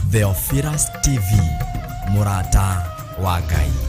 Theophilus TV, Murata wa Ngai.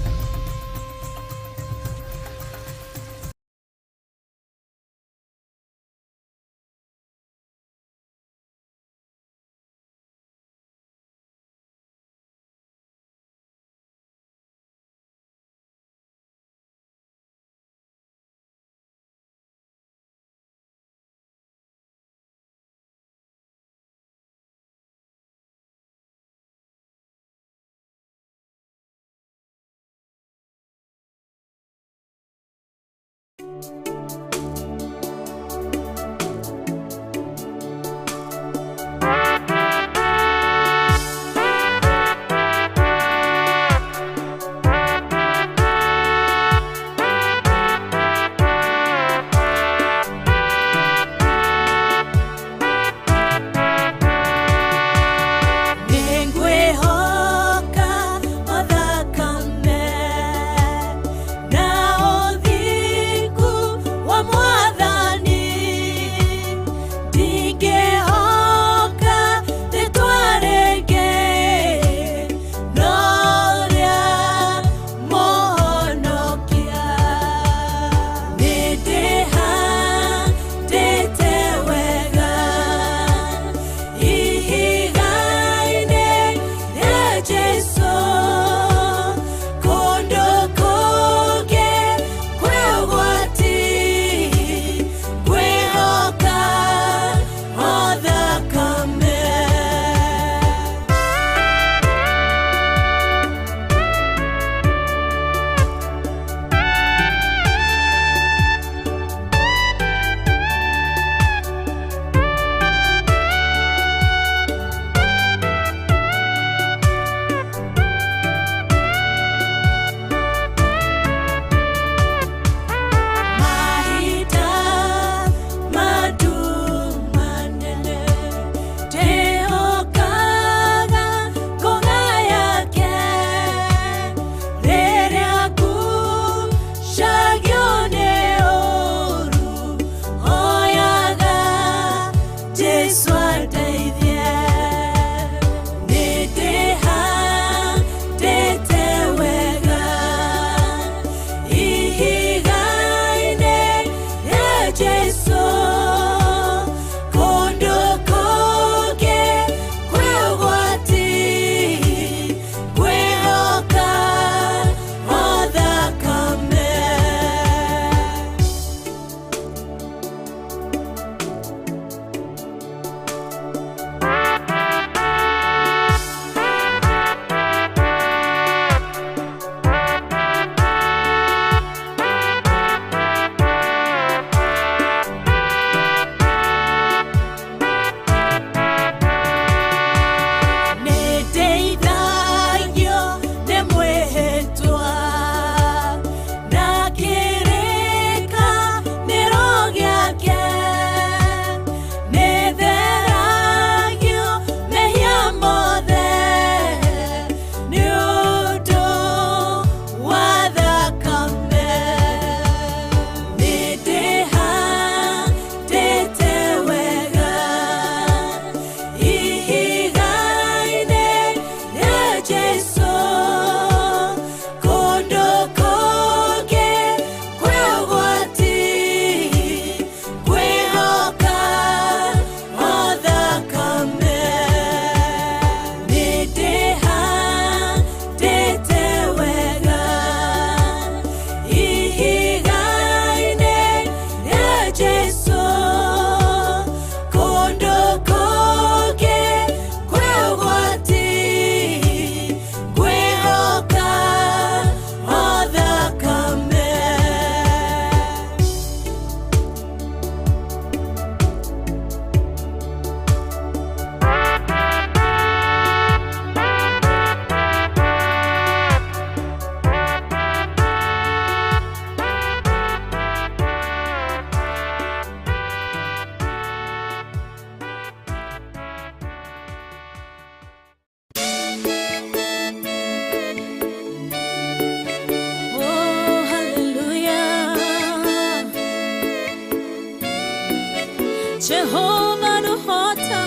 Jehovah no hota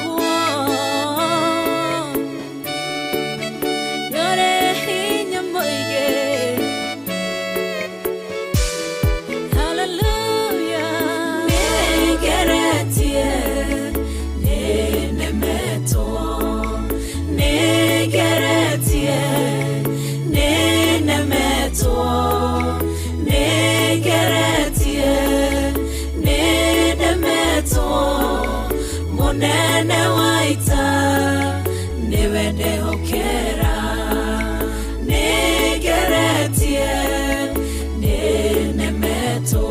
monene waita niwende hokera nigeretie ninemeto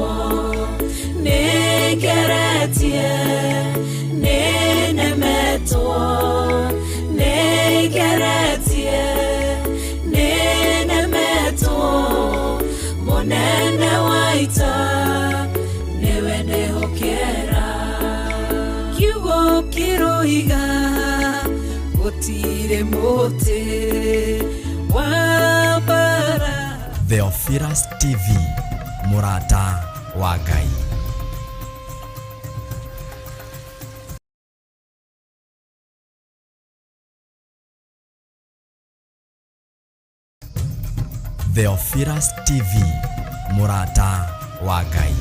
nigeretie ninemeto nigeretie ninemeto monene waita niwende hokera kiwo kiroiga gotire mote wabara. Theophilus TV, Murata wa Ngai. Theophilus TV, Murata wa Ngai.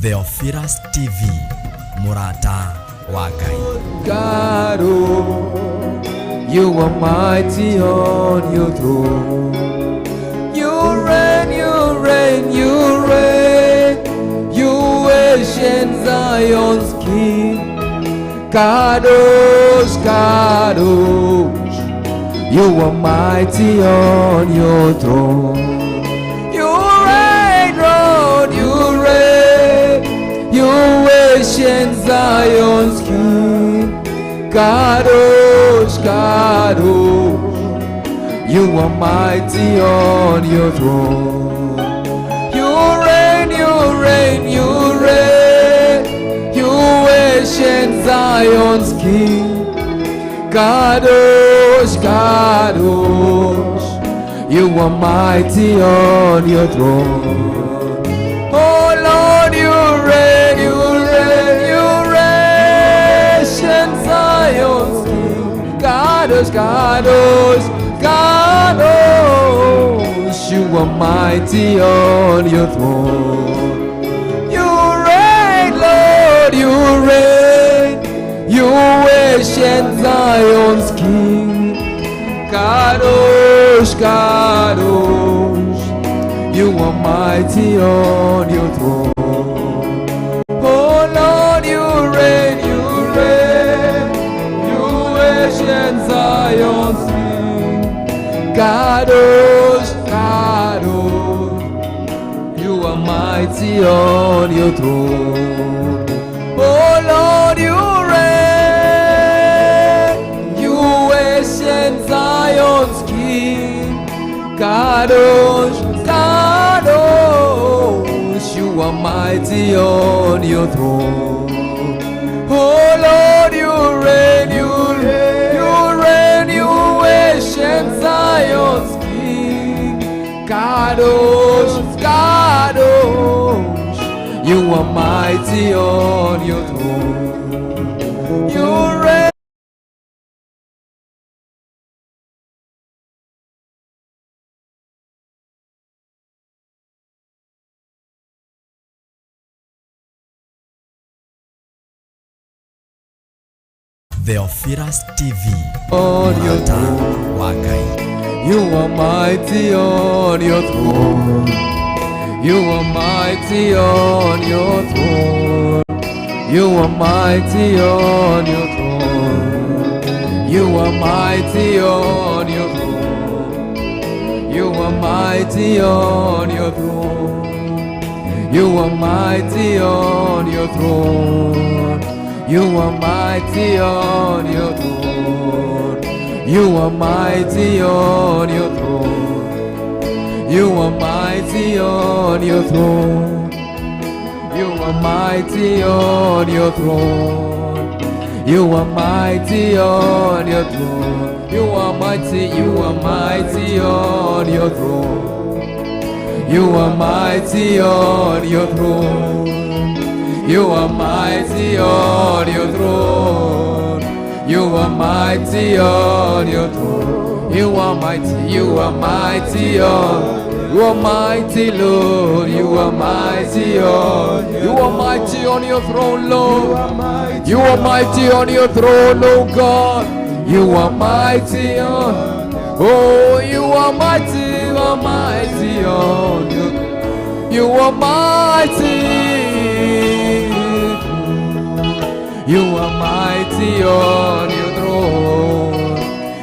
Theophilus TV, Murata wa Ngai. God, oh, you are mighty on your throne. You reign, you reign, you reign. You ancient Zion's King. Kadosh, Kadosh, you are mighty on your throne. You reign, Lord, you reign. You ancient Zion's King. Kadosh, Kadosh, you are mighty on your throne. You reign, you reign, you reign. You ancient Zion's King. Kadosh, Kadosh, you are mighty on your throne. Oh Lord, you reign, you reign, you reign, ancient Zion's King. Kadosh, Kadosh, Kadosh, you are mighty on your throne. You reign, Lord, you reign, you ancient Zion's King. Kadosh, Kadosh, you are mighty on your throne. Oh Lord, you reign, you reign, you ancient Zion's King. Kadosh, Kadosh, you are mighty on your throne. Oh Lord, you reign, you ancient Zion's King. Kadosh, Kadosh, you are mighty on your throne. Oh Lord, you reign, you reign, you reign, you ancient Zion's King. Kadosh, Kadosh, you are mighty on your throne. You reign. Theophilus TV, On your Murata throne. wa Ngai. You are mighty on your throne. You are mighty on your throne. You are mighty on your throne. You are mighty on your throne. You are mighty on your throne. You are mighty on your throne. You are mighty on your throne. You are mighty on your throne. You are mighty on your throne. You are mighty on your throne. You are mighty on your throne. You are mighty, you are mighty on your throne. You are mighty on your throne. You are mighty on your throne. You are mighty on your throne. You are mighty, you are mighty, oh. You are mighty, Lord. You are mighty, oh. You are mighty on your throne, Lord. You are mighty on your throne, oh God. You are mighty, oh. Oh, you are mighty, you are mighty, oh. You are mighty. You are mighty on your throne.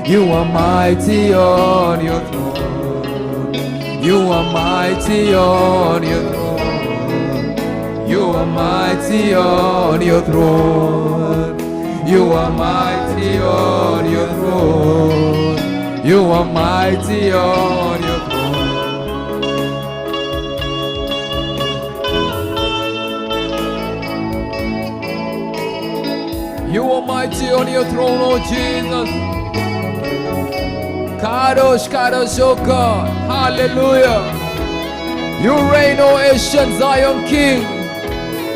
You are mighty on your throne. You are mighty on your throne. You are mighty on your throne. You are mighty on your throne. You are mighty on your throne. You are mighty on your throne, oh Jesus. Kadosh, Kadosh, oh God. Hallelujah. You reign, O ancient Zion King.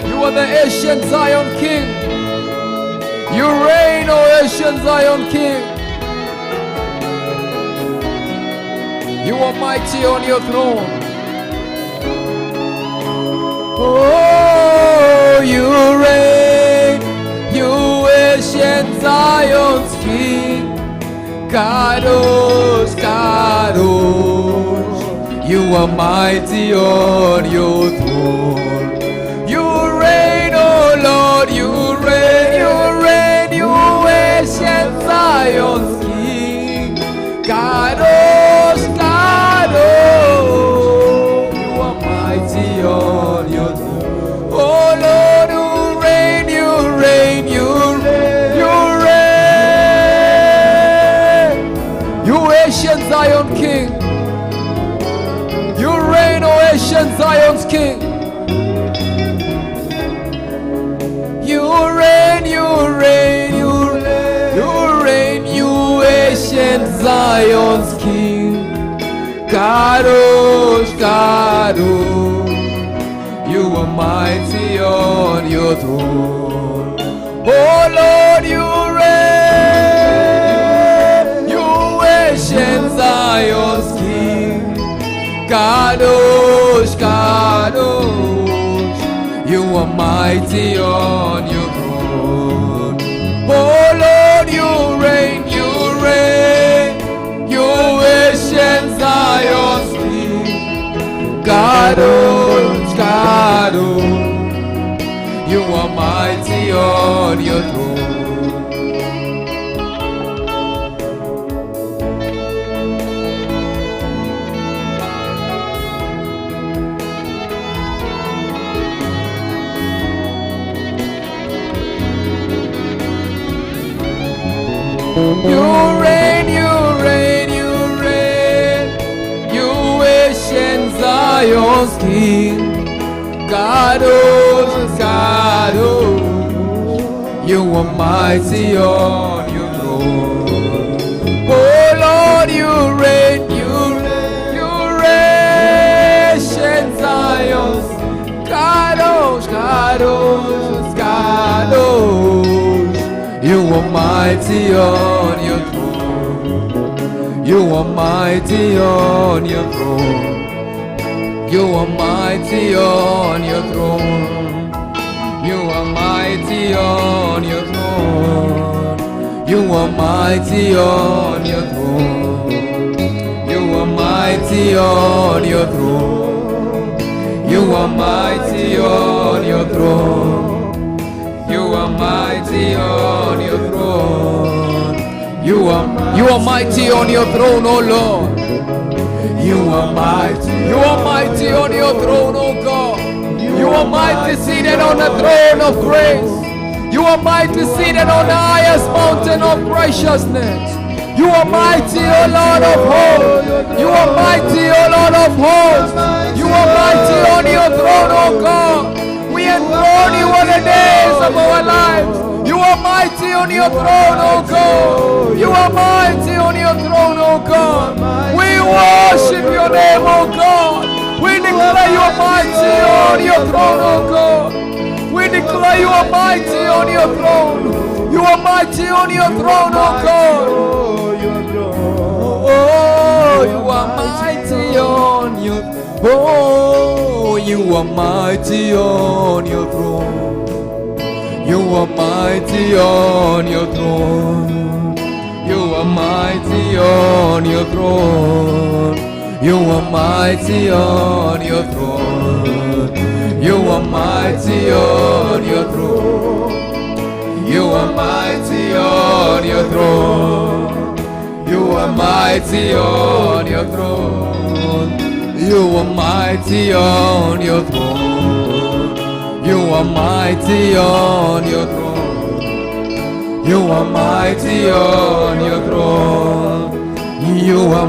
You are the ancient Zion King. You reign, O ancient Zion King. You are mighty on your throne. Oh, you reign, you ancient Zion's King. Kadosh, Kadosh, you are mighty on your throne. You reign, oh Lord, you reign, you ancient Zion's King. Kadosh, Kadosh, you are mighty on your throne. Oh Lord, you reign, you reign, you reign, you reign. You ancient Zion King. You reign, O ancient Zion's King. You reign, you reign, you reign, you reign, you ancient Zion's King. Kadosh, Kadosh, you are mighty on your throne. Oh Lord, you reign, you ancient Zion's King. Kadosh, Kadosh, you are mighty on your throne. Oh Lord, you reign, you reign, you ancient Zion's King. Kadosh, Kadosh, you are mighty on your throne. You reign, you reign, you reign, you ancient Zion's King. Kadosh, Kadosh, you are mighty on your throne. Oh Lord, you reign, you reign, you reign, ancient Zion's King. Kadosh, Kadosh, Kadosh, you are mighty on your throne. You are mighty on your throne. You are mighty on your throne. You are mighty on your throne. You are mighty on your throne. You are mighty on your throne. You are mighty on your throne. You are mighty on your throne. You are mighty on your throne, oh Lord. You are mighty on your throne, oh God. You are mighty seated on the throne of grace. You are mighty seated on the highest mountain of righteousness. You are mighty, O Lord of hosts. You are mighty, O Lord of hosts. You are mighty on your throne, O God. We enthrone you all the days of our lives. You are mighty on your throne, O God. You are mighty on your throne, O God. We worship your name, O God. We declare you are mighty on your throne, O God. We declare you are mighty on your throne. You are mighty on your throne, O God. Oh, you are mighty on your throne. Oh, you are mighty on your throne. You are mighty on your throne. You are mighty on your throne. You are mighty on your throne. You are mighty on your throne. You are mighty on your throne. You are mighty on your throne. You are mighty on your throne. You are mighty on your throne. You are mighty on your throne. You are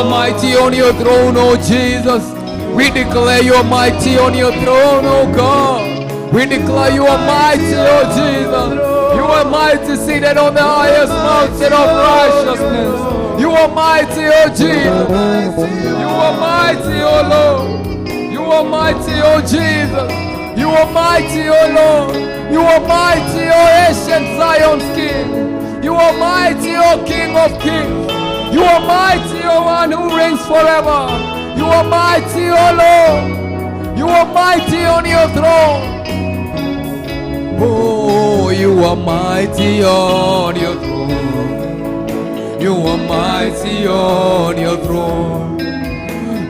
mighty on your throne, oh Jesus. We declare you are mighty on your throne, oh God. We declare you are mighty, oh Jesus. You are mighty, seated on the highest mountain of righteousness. You are mighty, oh Jesus. You are mighty, oh Lord. You are mighty, oh Jesus. You are mighty, oh Lord. You are mighty, oh ancient Zion's King. You are mighty, oh King of Kings. You are mighty, oh one who reigns forever. You are mighty, oh Lord. You are mighty on your throne. Oh, you are mighty on your throne. You are mighty on your throne.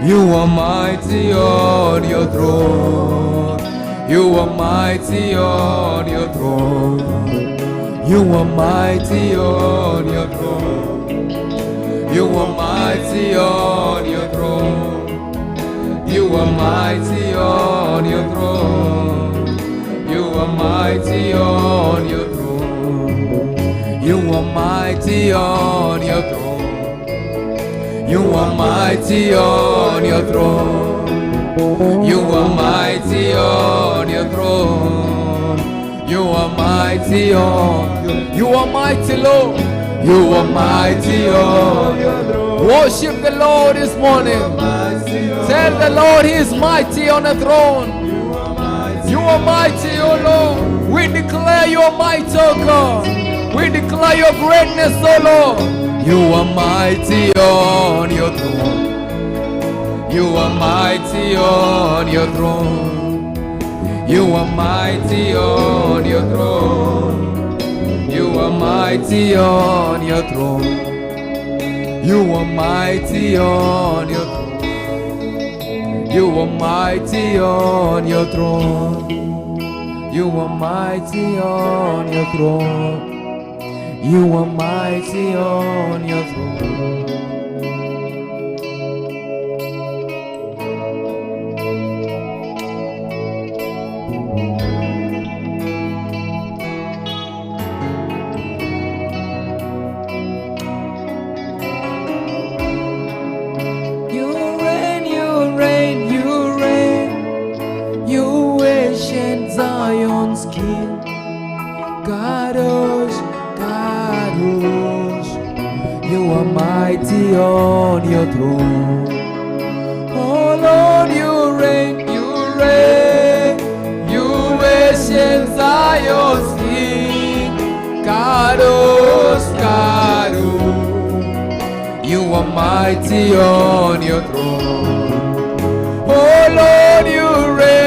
You are mighty on your throne. You are mighty on your throne. You are mighty on your throne. You are mighty on your throne. You are mighty on your throne. You are mighty on your throne. You are mighty on your throne. You are mighty on your throne. You are mighty on your throne. You are mighty on. You are mighty, Lord. You are mighty on your throne. Worship the Lord this morning. Tell the Lord He is mighty on the throne. You are mighty, O Lord. We declare your might, O God. We declare your greatness, O Lord. You are mighty on your throne. You are mighty on your throne. You are mighty on your throne. You are mighty on your throne. You are mighty on your throne. You are mighty on your throne. You are mighty on your throne. You are mighty on your throne. Zion's King, Kadosh, Kadosh. You are mighty on your throne. Oh Lord, you reign, you reign. You ancient Zion's King, Kadosh, Kadosh. You are mighty on your throne. Oh Lord, you reign.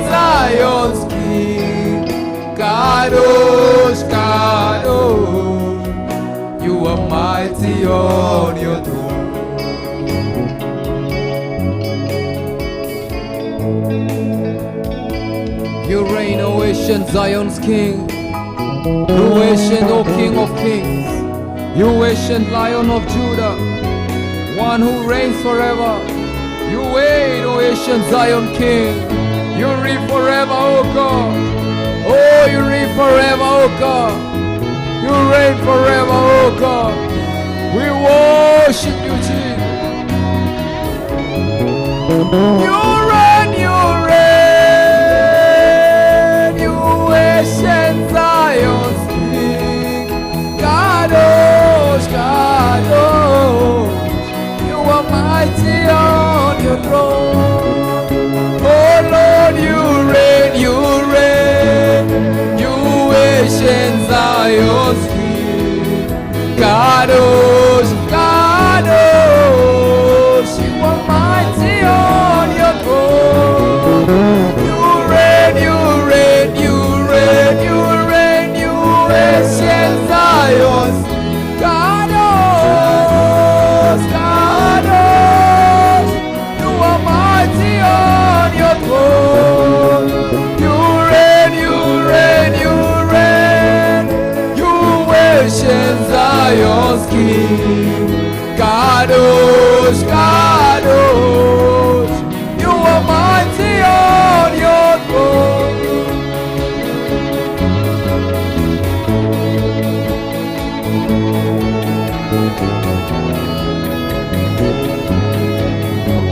Zion's King, Kadosh, Kadosh. You are mighty on your throne. You reign, O ancient Zion's King. You ancient, O King of Kings. You ancient Lion of Judah, one who reigns forever. You reign, O ancient Zion King. You reign forever, O God. Oh, you reign forever, O God. You reign forever, O God. We worship you, Jesus. You reign, you reign. You ancient Zion's King, Kadosh, Kadosh. You are mighty on your throne. Oh Lord, you reign, you reign. You ancient Zion's King, Kadosh, Kadosh, you are mighty on your throne. You reign, you reign, you reign, you reign, you ancient Zion. Kadosh, Kadosh, you are mighty on your throne. You reign, you reign, you reign, you ancient Zion's King. Kadosh, Kadosh, you are mighty on your throne.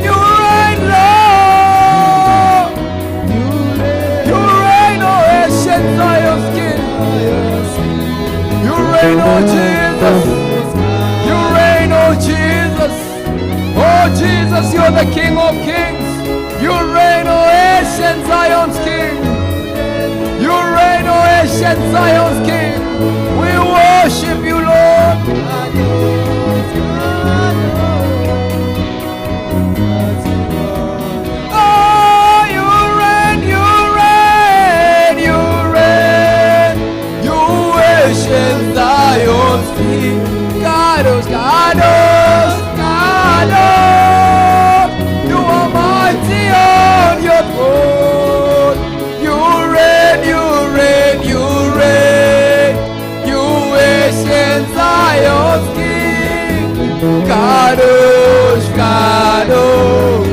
You reign, Lord. You reign, O ancient Zion's King. You reign, O Jesus. You reign, O Jesus. Oh Jesus, you're the King of Kings. You reign, O ancient Zion's King. You reign, O ancient Zion's King. We worship you, Lord. Oh, you reign, you reign, you reign. You ancient Zion's King. Kadosh, Kadosh, Kadosh, you are mighty on your throne. You reign, you reign, you reign, you ancient Zion's King. Kadosh, Kadosh,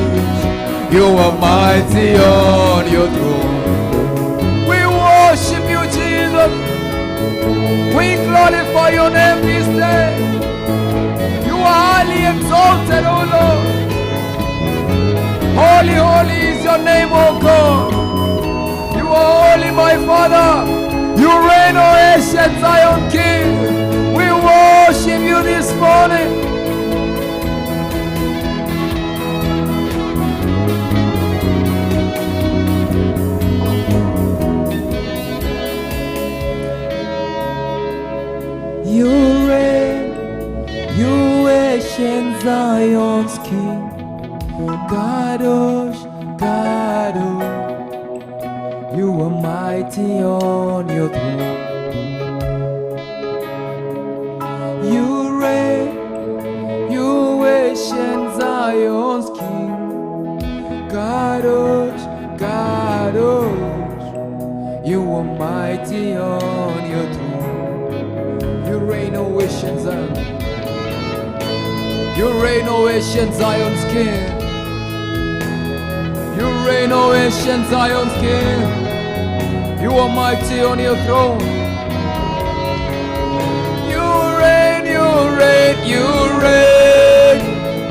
you are mighty on your throne. We worship you, Jesus. We glorify your name this day. You are highly exalted, O Lord. Holy, holy is your name, O God. You are holy, my Father. You reign, O ancient Zion King. We worship you this morning. You reign, you ancient Zion's King. Kadosh, Kadosh, you are mighty on your throne. You reign, you ancient Zion's King. Kadosh, Kadosh, you are mighty on your throne. You reign, O ancient Zion. You reign, O ancient Zion's King. You reign, O ancient Zion's King. You are mighty on your throne. You reign, you reign, you reign,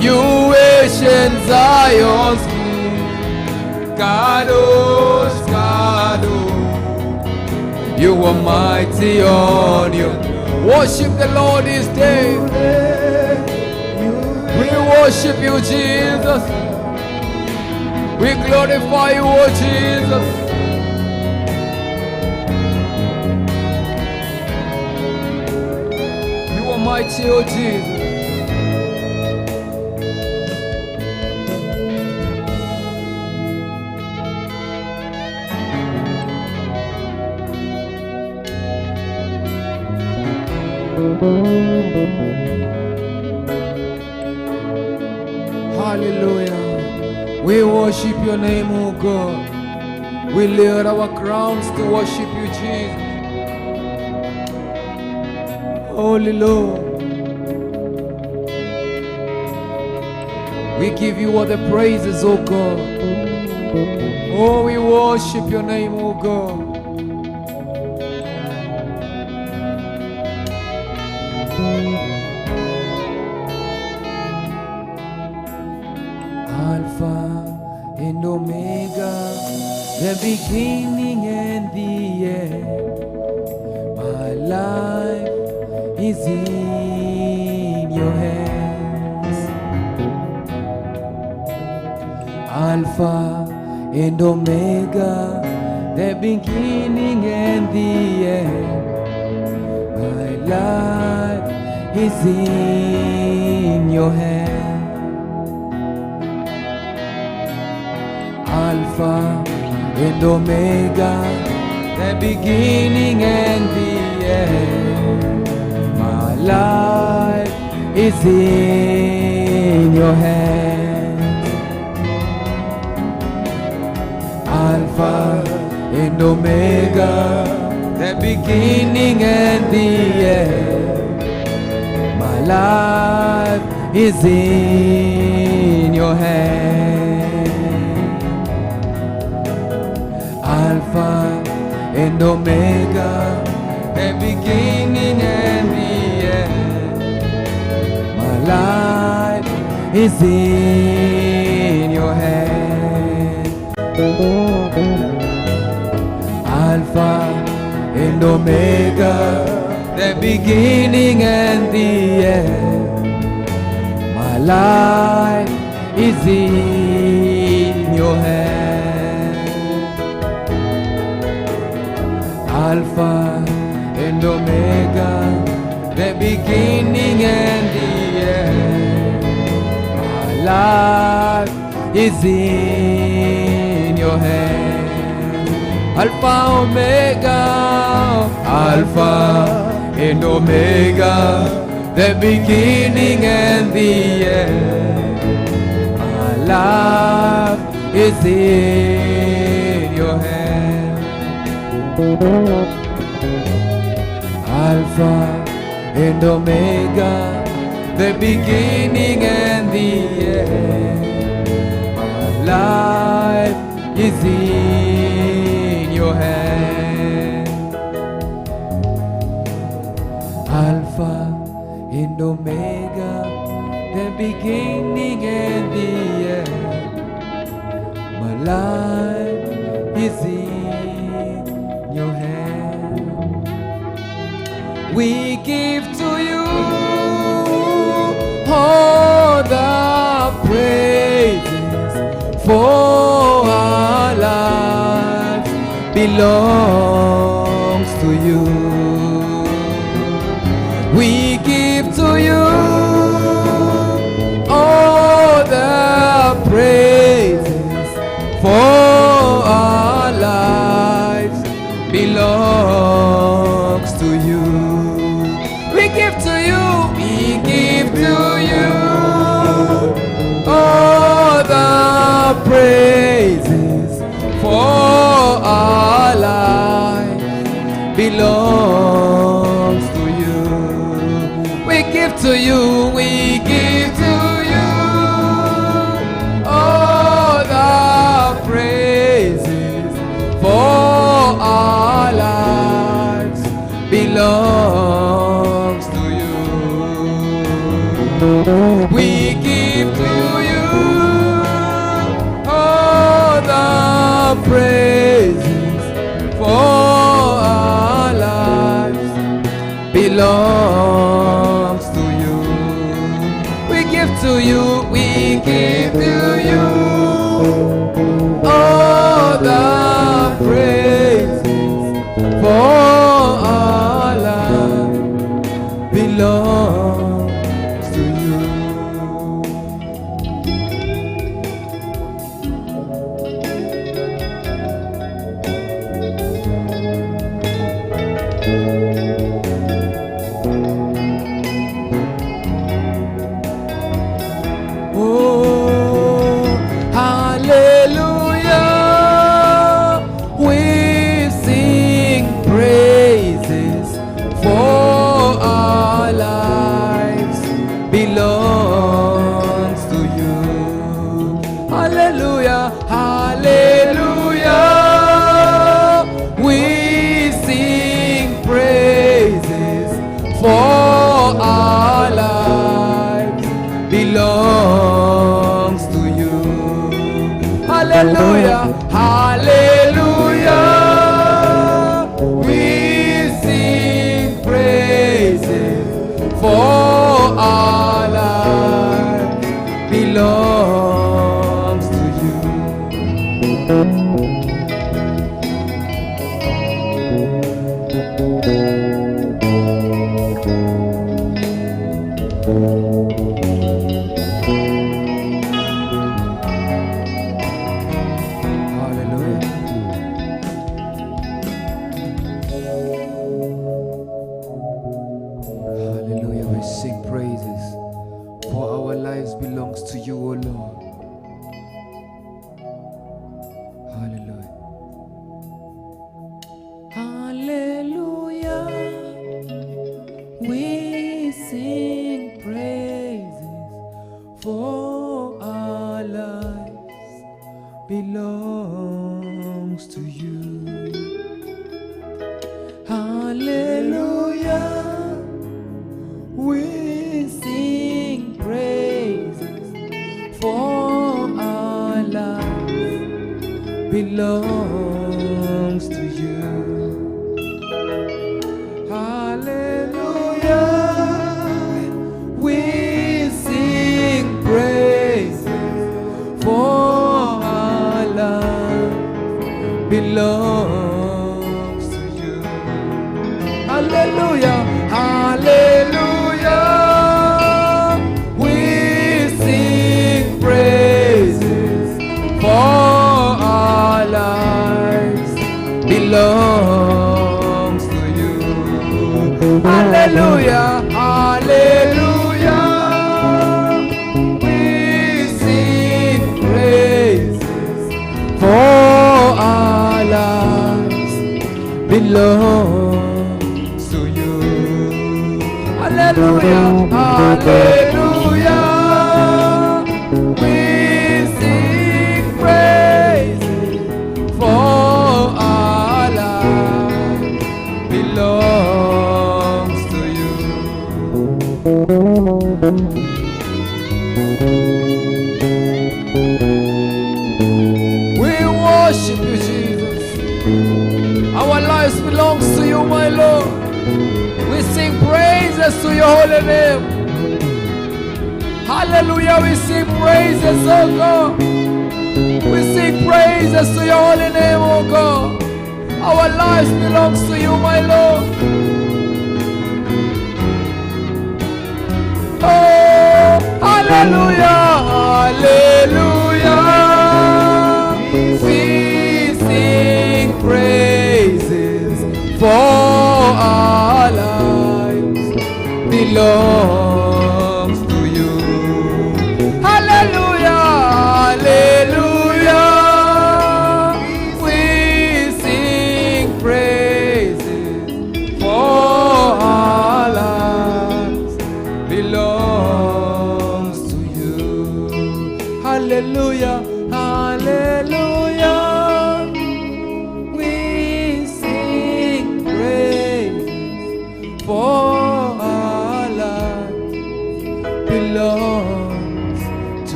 you ancient Zion's King. Kadosh, Kadosh, you are mighty on your throne. Worship the Lord this day. We worship you, Jesus. We glorify you, O Jesus. You are mighty, O Jesus. Hallelujah. We worship your name, O God. We lay out our crowns to worship you, Jesus. Holy Lord, we give you all the praises, O God. Oh, we worship your name, O God. Alpha and Omega, the beginning and the end. My life is in your hands. Alpha and Omega, the beginning and the end. My life is in your hand. Alpha and Omega, the beginning and the end. My life is in your hand. Alpha and Omega, the beginning and the end. My life is in your hand. Alpha and Omega, the beginning and the end. My life is in your hand. Alpha and Omega, the beginning and the end. My life is in your hand. Alpha and Omega, the beginning and the end. My life is in your hand. Alpha, Omega, Alpha and Omega, the beginning and the end. My life is in your hand. Alpha and Omega, the beginning and the end. My life is in your hand. Alpha and Omega, the beginning and the end. My life is in your hand. We give to you all the praises, for our life belongs to you. We give to you all the praises, for our lives belongs to you. We give to you, we give to you all the praises, for our life belongs to you. We give to you, we give to you all the praises, for our lives belongs to you. We give to you all the praises, for our lives belongs to you. We give to you, we give to you all the praises, for our lives belongs to you. Oh, hallelujah, we sing praises, for our lives belongs to you. Hallelujah, hallelujah, we sing praises, for our lives belongs to you. Hallelujah, hallelujah, we sing praises, for our lives belongs to you.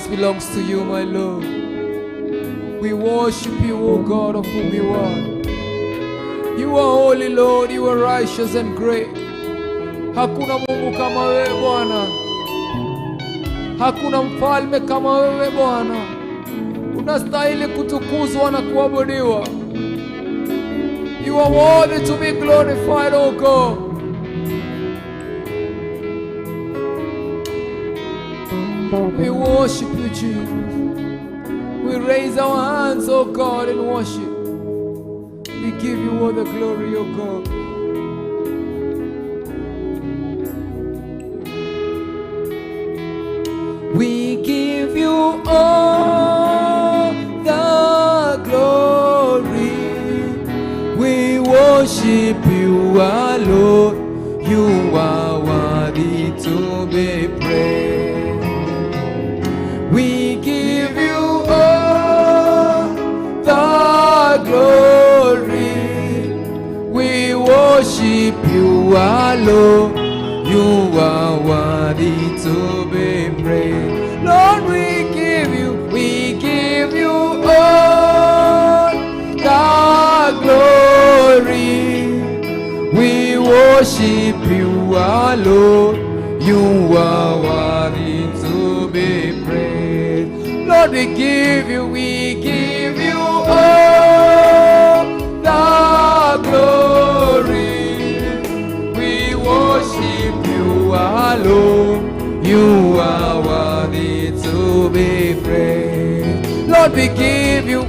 Belongs to you, my Lord. We worship you, O God of whom you are. You are holy, Lord. You are righteous and great. Hakuna Mungu kama wewe Bwana. Hakuna mfalme kama wewe Bwana. Unastahili kutukuzwa na kuabudiwa. You are worthy to be glorified, O God. We worship you, Jesus. We raise our hands, oh God, in worship. We give you all the glory, oh God. We give you all the glory. We worship you, our Lord. You are worthy to be praised. We give you all the glory. We worship you, our Lord. You are worthy to be praised. Lord, we give you all the worship you alone. You are worthy to be praised. Lord, we give you all the glory. We worship you alone. You are worthy to be praised. Lord, we give you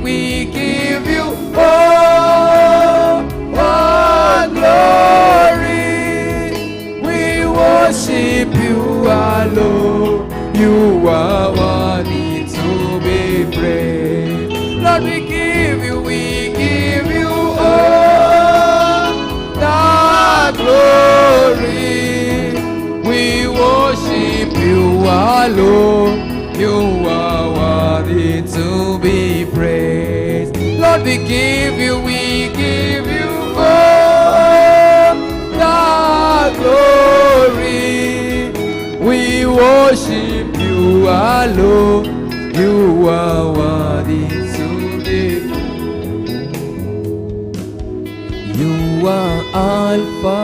all the glory. We worship you alone. You are worthy to be praised. Lord, we give you all the glory. We worship you alone. You are worthy to be praised. Lord, we give you all the glory. We worship you alone. You are worthy to be praised. You are Alpha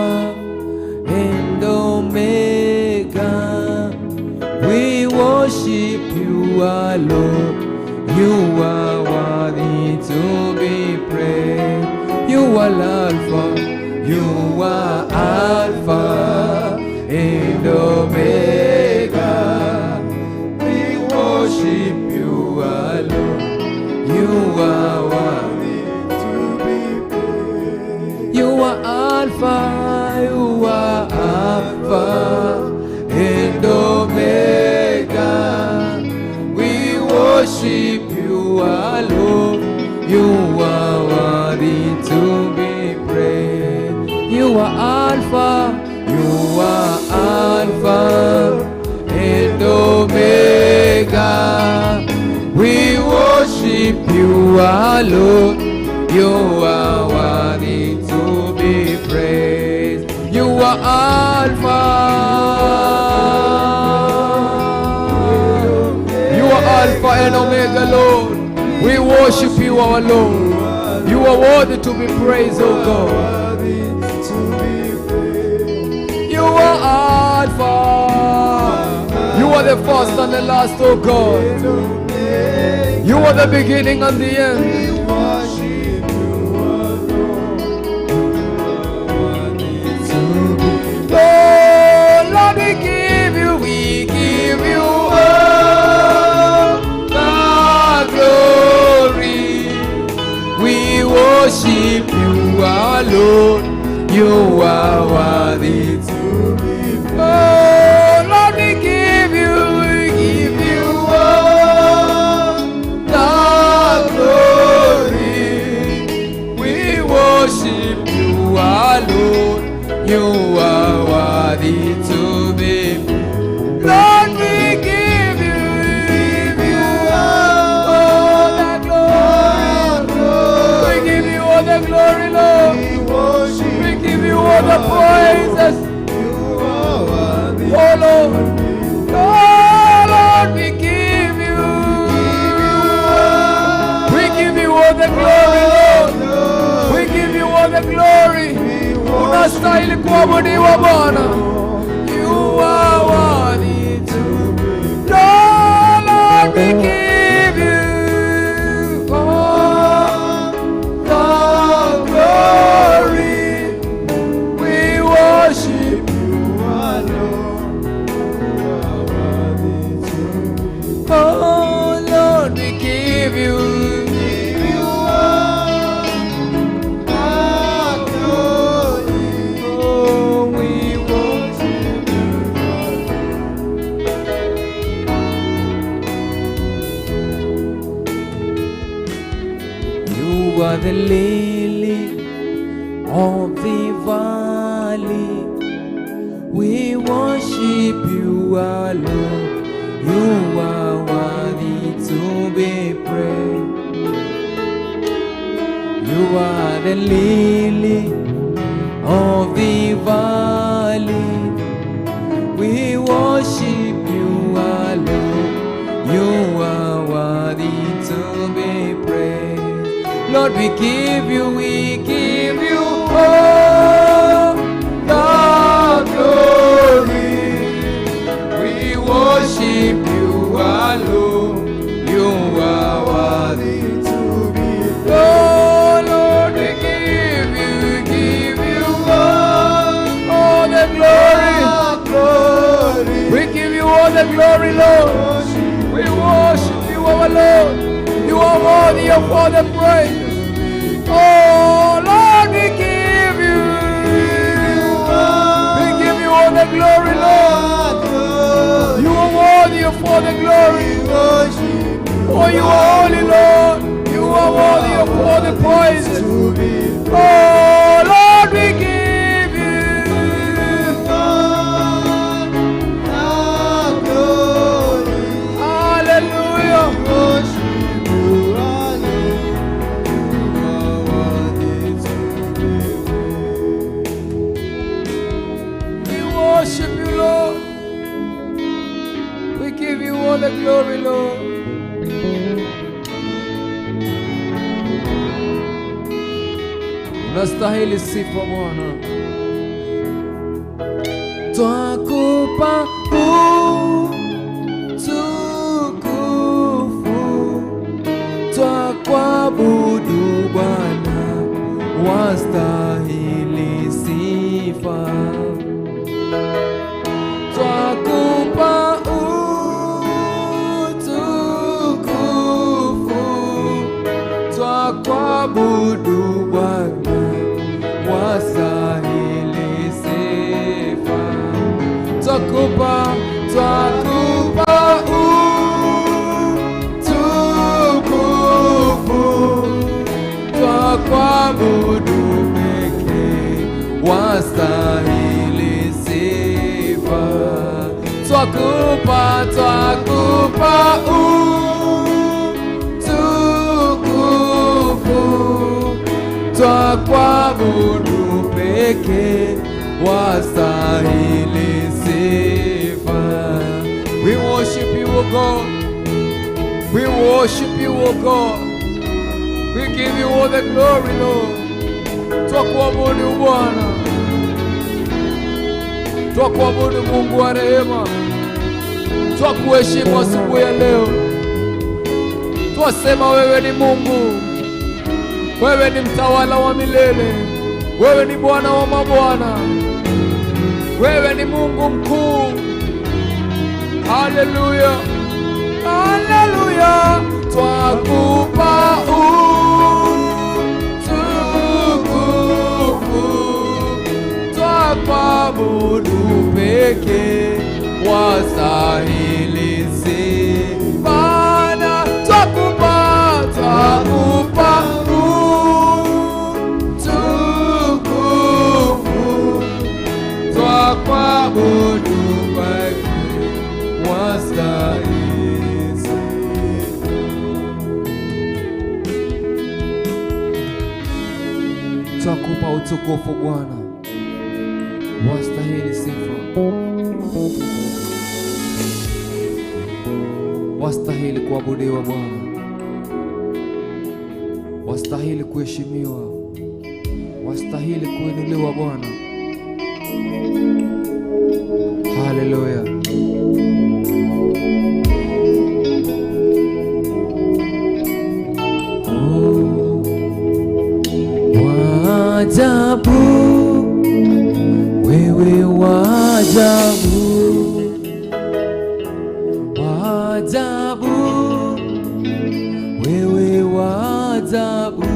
and Omega. We worship you alone. You are worthy to be praised. You are Alpha. You are Alpha and Omega. We worship you alone. You are worthy to be praised. You are Alpha. You are Alpha and Omega. We worship you alone. You are worthy to be praised. You are Alpha. You are Alpha and Omega. We worship you alone. You are worthy to be praised. You are Alpha. You are Alpha and Omega, Lord. We worship you, our Lord. You are worthy to be praised, oh God. You are Alpha. You are the first and the last, oh God. You are the beginning and the end. Lord, we give you all the glory. We worship you alone. You are worthy to be praised. Oh, Lord, we give you all the glory. We worship you alone. You are worthy to be praised. Lord, we give you all the glory. We give you all the glory, Lord. We give you all the praises. Oh Lord, Lord, we give you all the glory, Lord. We give you all the glory. Unastahili kuabudiwa Bwana. You are worthy to be praised. Lord, we give you all the glory. We worship you alone. You are worthy to be praised. Oh Lord, we give you the lily of the valley. We worship you alone. You are worthy to be praised. You are the lily of the valley. We worship you alone. You are worthy to be praised. Lord, we give you all the worthy of all the praise. Oh Lord, we give you all the glory, Lord. You are worthy of all the glory. Oh, you are holy, Lord. You are worthy of all the praise. Oh Lord, we give you hallelujah. We worship you, Lord. We give you all the glory, Lord. Unastahili sifa Bwana. Twakupa utukufu, twakuabudu Bwana, wastahili sifa. Twakupa utukufu, twakuabudu Bwana, wastahili sifa. Twakupa utukufu, twakuabudu pekee, wastahili sifa. Twakupa utukufu, twakuabudu pekee, wastahili sifa. We worship you, O God. We worship you, O God. We give you all the glory, Lord. Twakuabudu Bwana. Twakuabudu Mungu wa rehema. Twakuheshimu asubuhi ya leo. Twasema wewe ni Mungu. Wewe ni mtawala wa milele. Wewe ni Bwana wa mabwana. Wewe ni Mungu mkuu. Haleluya. Haleluya. Twakupa utukufu, twakuabudu pekee, wastahili sifa. Twakupa utukufu, twakuabudu pekee, wastahili sifa. Twakupa utukufu Bwana, wastahili sifa. Wastahili kuabudiwa Bwana, wastahili kuheshimiwa, wastahili kuinuliwa Bwana. Haleluya. Wajabu, wewe wajabu, wajabu, wewe wajabu,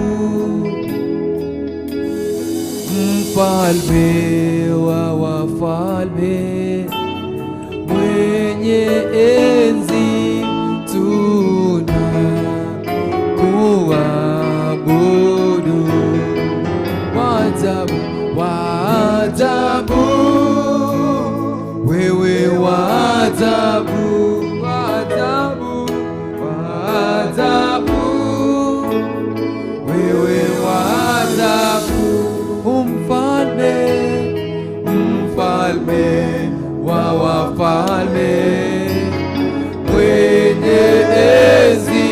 mfalme wa wafalme, mwenye enzi, tunakuabudu. Wajabu, wajabu, wewe wajabu, wajabu, wajabu, wewe wajabu, mfalme, mfalme wa wafalme, mwenye enzi,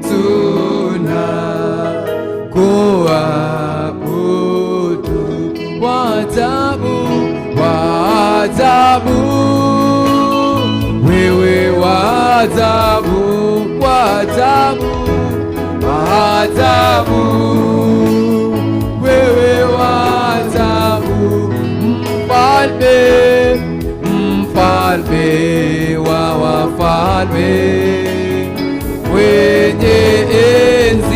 tunakuabudu. Wajabu, wajabu, wewe wajabu, wajabu, wajabu, wewe wajabu, mfalme, mfalme wa wafalme, mwenye enzi,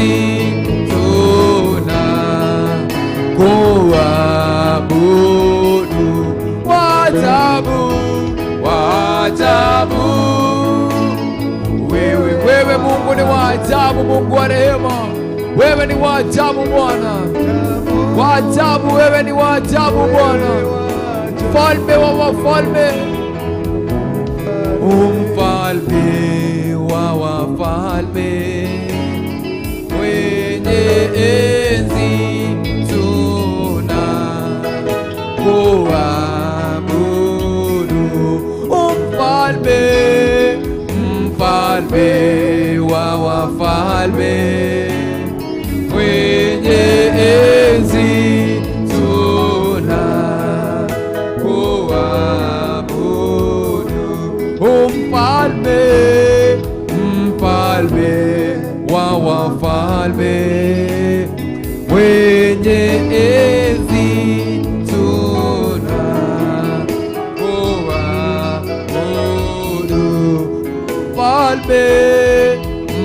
wewe ni wa ajabu Bwana, wa ajabu, wewe ni wa ajabu Bwana, mfalme wa wafalme, mfalme wa wafalme, mwenye enzi tunakuabudu, mfalme, mfalme wa wafalme, mwenye enzi tunakuabudu, mfalme, mfalme wa wafalme, mwenye enzi tunakuabudu, mfalme,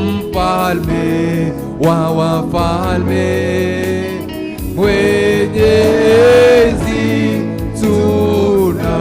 mfalme wa wafalme, mwenye enzi tunakuabudu.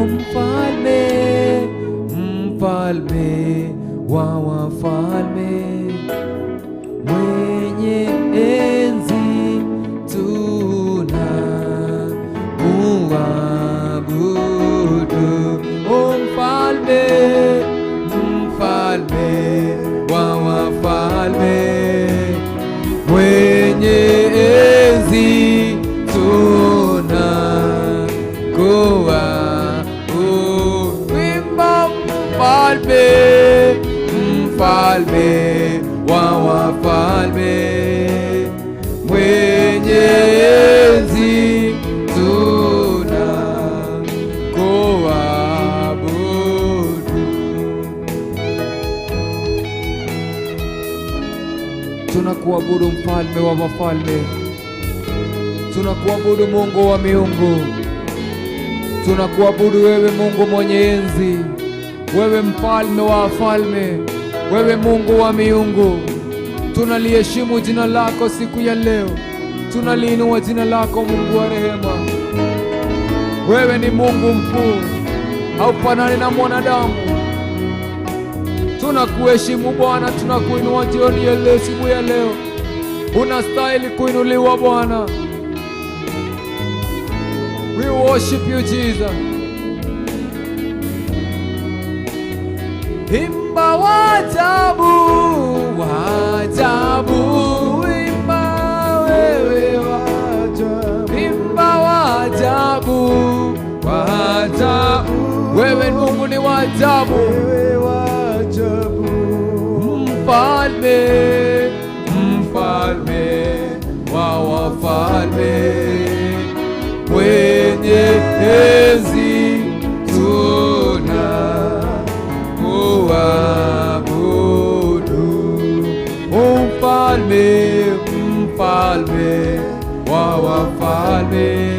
Mfalme, mfalme wa wafalme, mwenye enzi tunakuabudu, mfalme, mfalme wa wafalme, mwenye enzi tunakuabudu, mfalme, mfalme wa wafalme, mwenye enzi tunakuabudu. Tunakuabudu mfalme wa wafalme, tunakuabudu Mungu wa miungu, tunakuabudu wewe Mungu mwenye enzi, wewe mfalme wa wafalme, wewe Mungu wa miungu. Tunaliheshimu jina lako siku ya leo, tunaliinua jina lako Mungu wa rehema. Wewe ni Mungu mkuu, haufanani na mwanadamu. Tunakuheshimu Bwana, tunakuinua jioni ya leo, siku ya leo. Unastahili kuinuliwa Bwana. We worship you Jesus. Imba wa ajabu, wa ajabu, imba wewe wa ajabu, imba wa ajabu, wa ajabu, wewe Mungu ni wa ajabu, wewe wa ajabu, mfalme, mfalme wa wafalme, mwenye enzi tunakuabudu, mfalme, mfalme wa wafalme,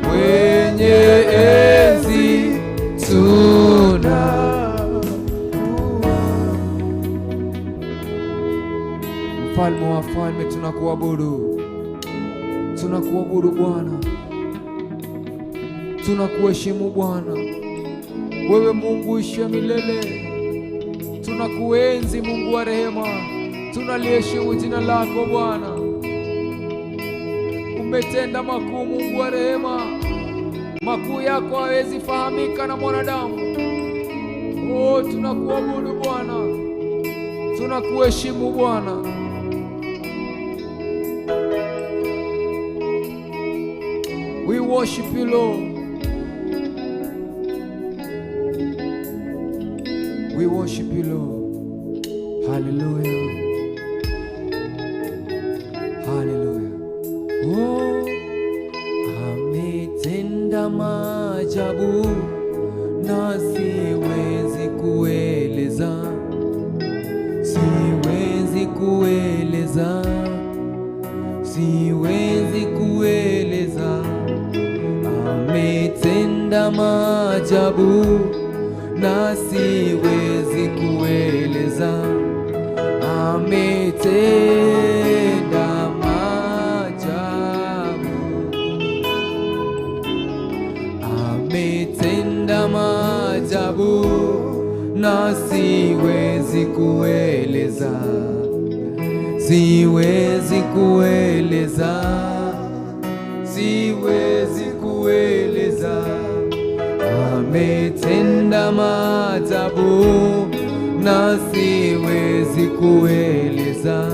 mwenye enzi mfalme wa wafalme, tunakuabudu, tunakuabudu Bwana, tunakuheshimu Bwana, wewe Mungu ishia milele. Tunakuenzi Mungu wa rehema, tunaliheshimu jina lako Bwana. Umetenda makuu Mungu wa rehema, makuu yako hawezi fahamika na mwanadamu. Oh, tunakuabudu Bwana, tunakuheshimu Bwana. We worship you Lord. We worship you Lord. Hallelujah. Hallelujah. Oh, ametenda maajabu na siwezi kueleza, siwezi kueleza, siwezi kueleza. Ametenda maajabu na siwezi kueleza. Ametenda maajabu, ametenda maajabu na siwezi kueleza, siwezi kueleza, siwezi kueleza. Ametenda maajabu na siwezi kueleza.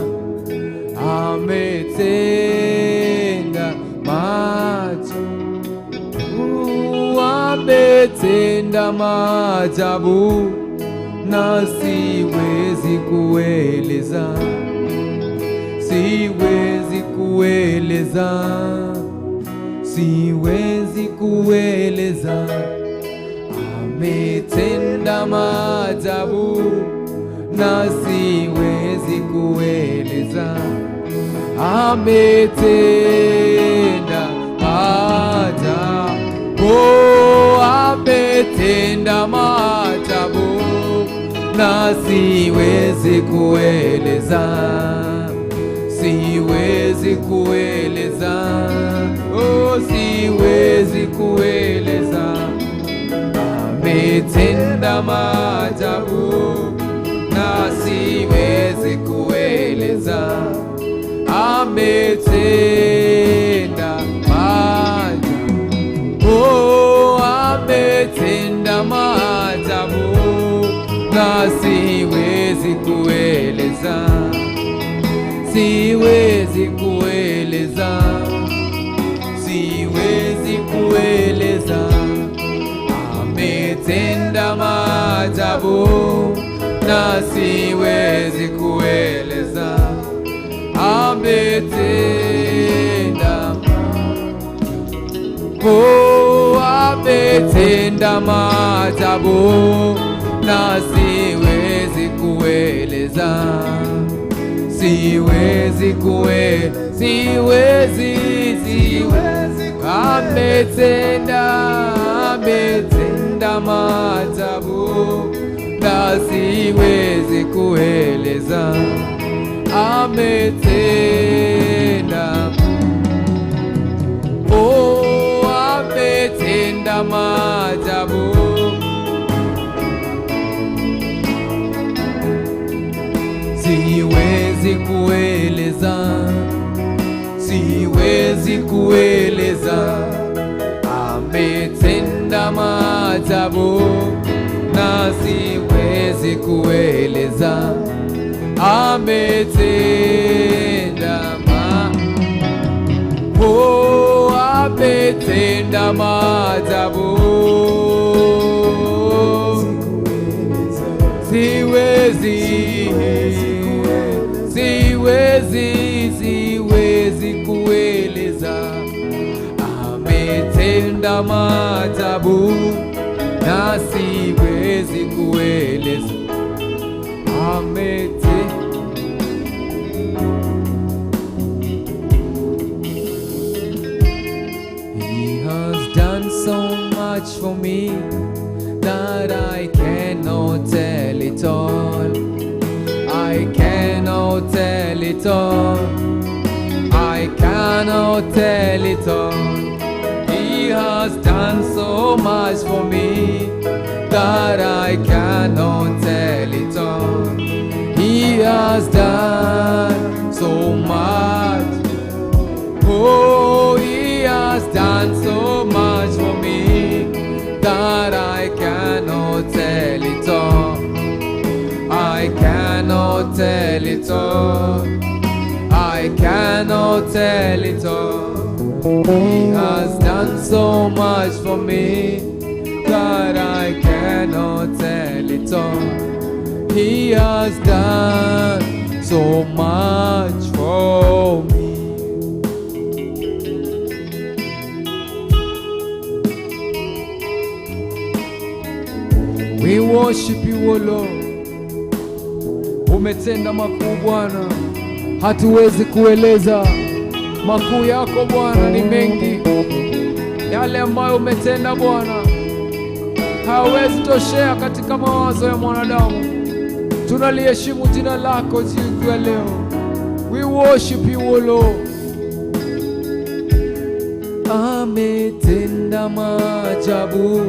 Ametenda maajabu, ametenda maajabu na siwezi kueleza, siwezi kueleza, siwezi kueleza. Ametenda maajabu na siwezi kueleza. Ametenda maajabu, ametenda maajabu na siwezi kueleza, siwezi kueleza, oh, siwezi kueleza. Ametenda maajabu na siwezi kueleza. Ametenda maajabu, oh, ametenda maajabu na siwezi kueleza, siwezi kueleza, siwezi kueleza. Ametenda maajabu na siwezi kueleza. Ametenda, oh, ametenda maajabu na siwezi kueleza, siwezi kueleza, siwezi, siwezi. Ametenda, ametenda maajabu na siwezi kueleza. Ametenda, oh, ametenda maajabu. Siwezi kueleza, siwezi kueleza. Ametenda maajabu na siwezi kueleza. Ametenda oh, ametenda maajabu. Siwezi, siwezi, siwezi kueleza. Ametenda maajabu na siwezi kueleza. Ametenda. He has done so much for me that I cannot tell it all. I cannot tell it all. I cannot tell it all. He has done so much for me that I cannot tell it all. He has done so much. Oh, He has done so much for me that I cannot tell it all. I cannot tell it all. I cannot tell it all. He has done so much for me that I cannot tell it all. He has done so much for me. We worship you, O Lord. Umetenda makuu Bwana, hatuwezi kueleza. Makuu yako Bwana ni mengi, yale ambayo umetenda Bwana hawezi toshea katika mawazo ya mwanadamu. Tunaliheshimu jina lako siku ya leo. We worship you, O Lord. Ametenda maajabu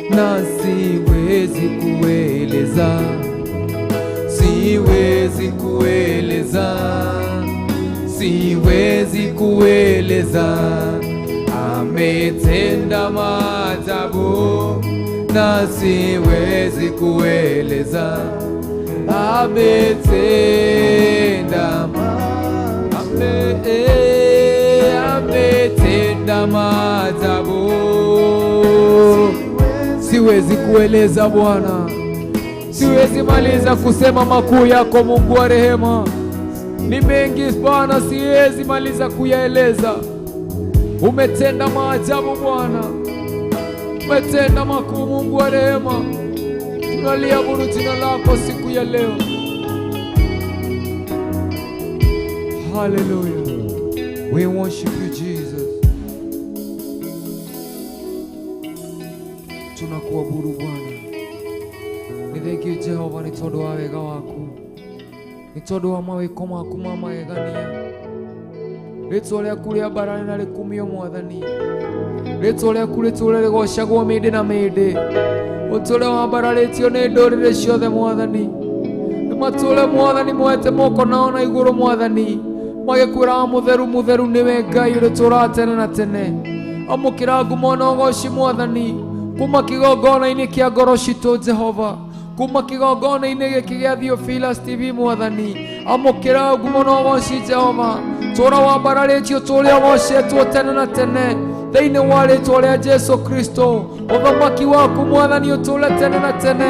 na siwezi kueleza, siwezi kueleza, siwezi kueleza. Ametenda maajabu na siwezi kueleza. Ametenda maajabu, siwezi kueleza Bwana, siwezi maliza kusema makuu yako Mungu wa rehema. Ni mengi Bwana, siwezi maliza kuyaeleza. Umetenda maajabu Bwana, umetenda makuu Mungu wa rehema. Tunaliabudu jina lako siku ya leo. Hallelujah. We worship you Jesus. Tunakuabudu Bwana. Ni thank you Jehova ni tondu wa wega waku, ni tondu wa mawiko maku ma magegania. Ritwa rĩaku rĩa mbarare na rĩkumio Mwathani, ritwa rĩaku rĩtũũre rĩgocagwo mĩndĩ na mĩndĩ. Ũtũũre wambararĩtio nĩ ndũrĩrĩ ciothe Mwathani, matũũre Mwathani moete moko nao na igũrũ Mwathani, magĩkwĩraga mũtheru mũtheru nĩwe Ngai ũrĩtũũraga tene na tene. Amũkĩra ngumo na ũgooci Mwathani kuma kĩgongona-inĩ kĩa ngoro citũ Jehova, kuma kĩgongona-inĩ gĩkĩ gĩa Theophilus TV Mwathani. Amũkĩra ngumo na ũgooci Jehova, tũũra wambararĩtio tũũre ũgocetwo tene na tene thĩinĩ wa rĩĩtwa rĩa Jesu Kristo. Ũthamaki waku Mwathani ũtũũre tene na tene.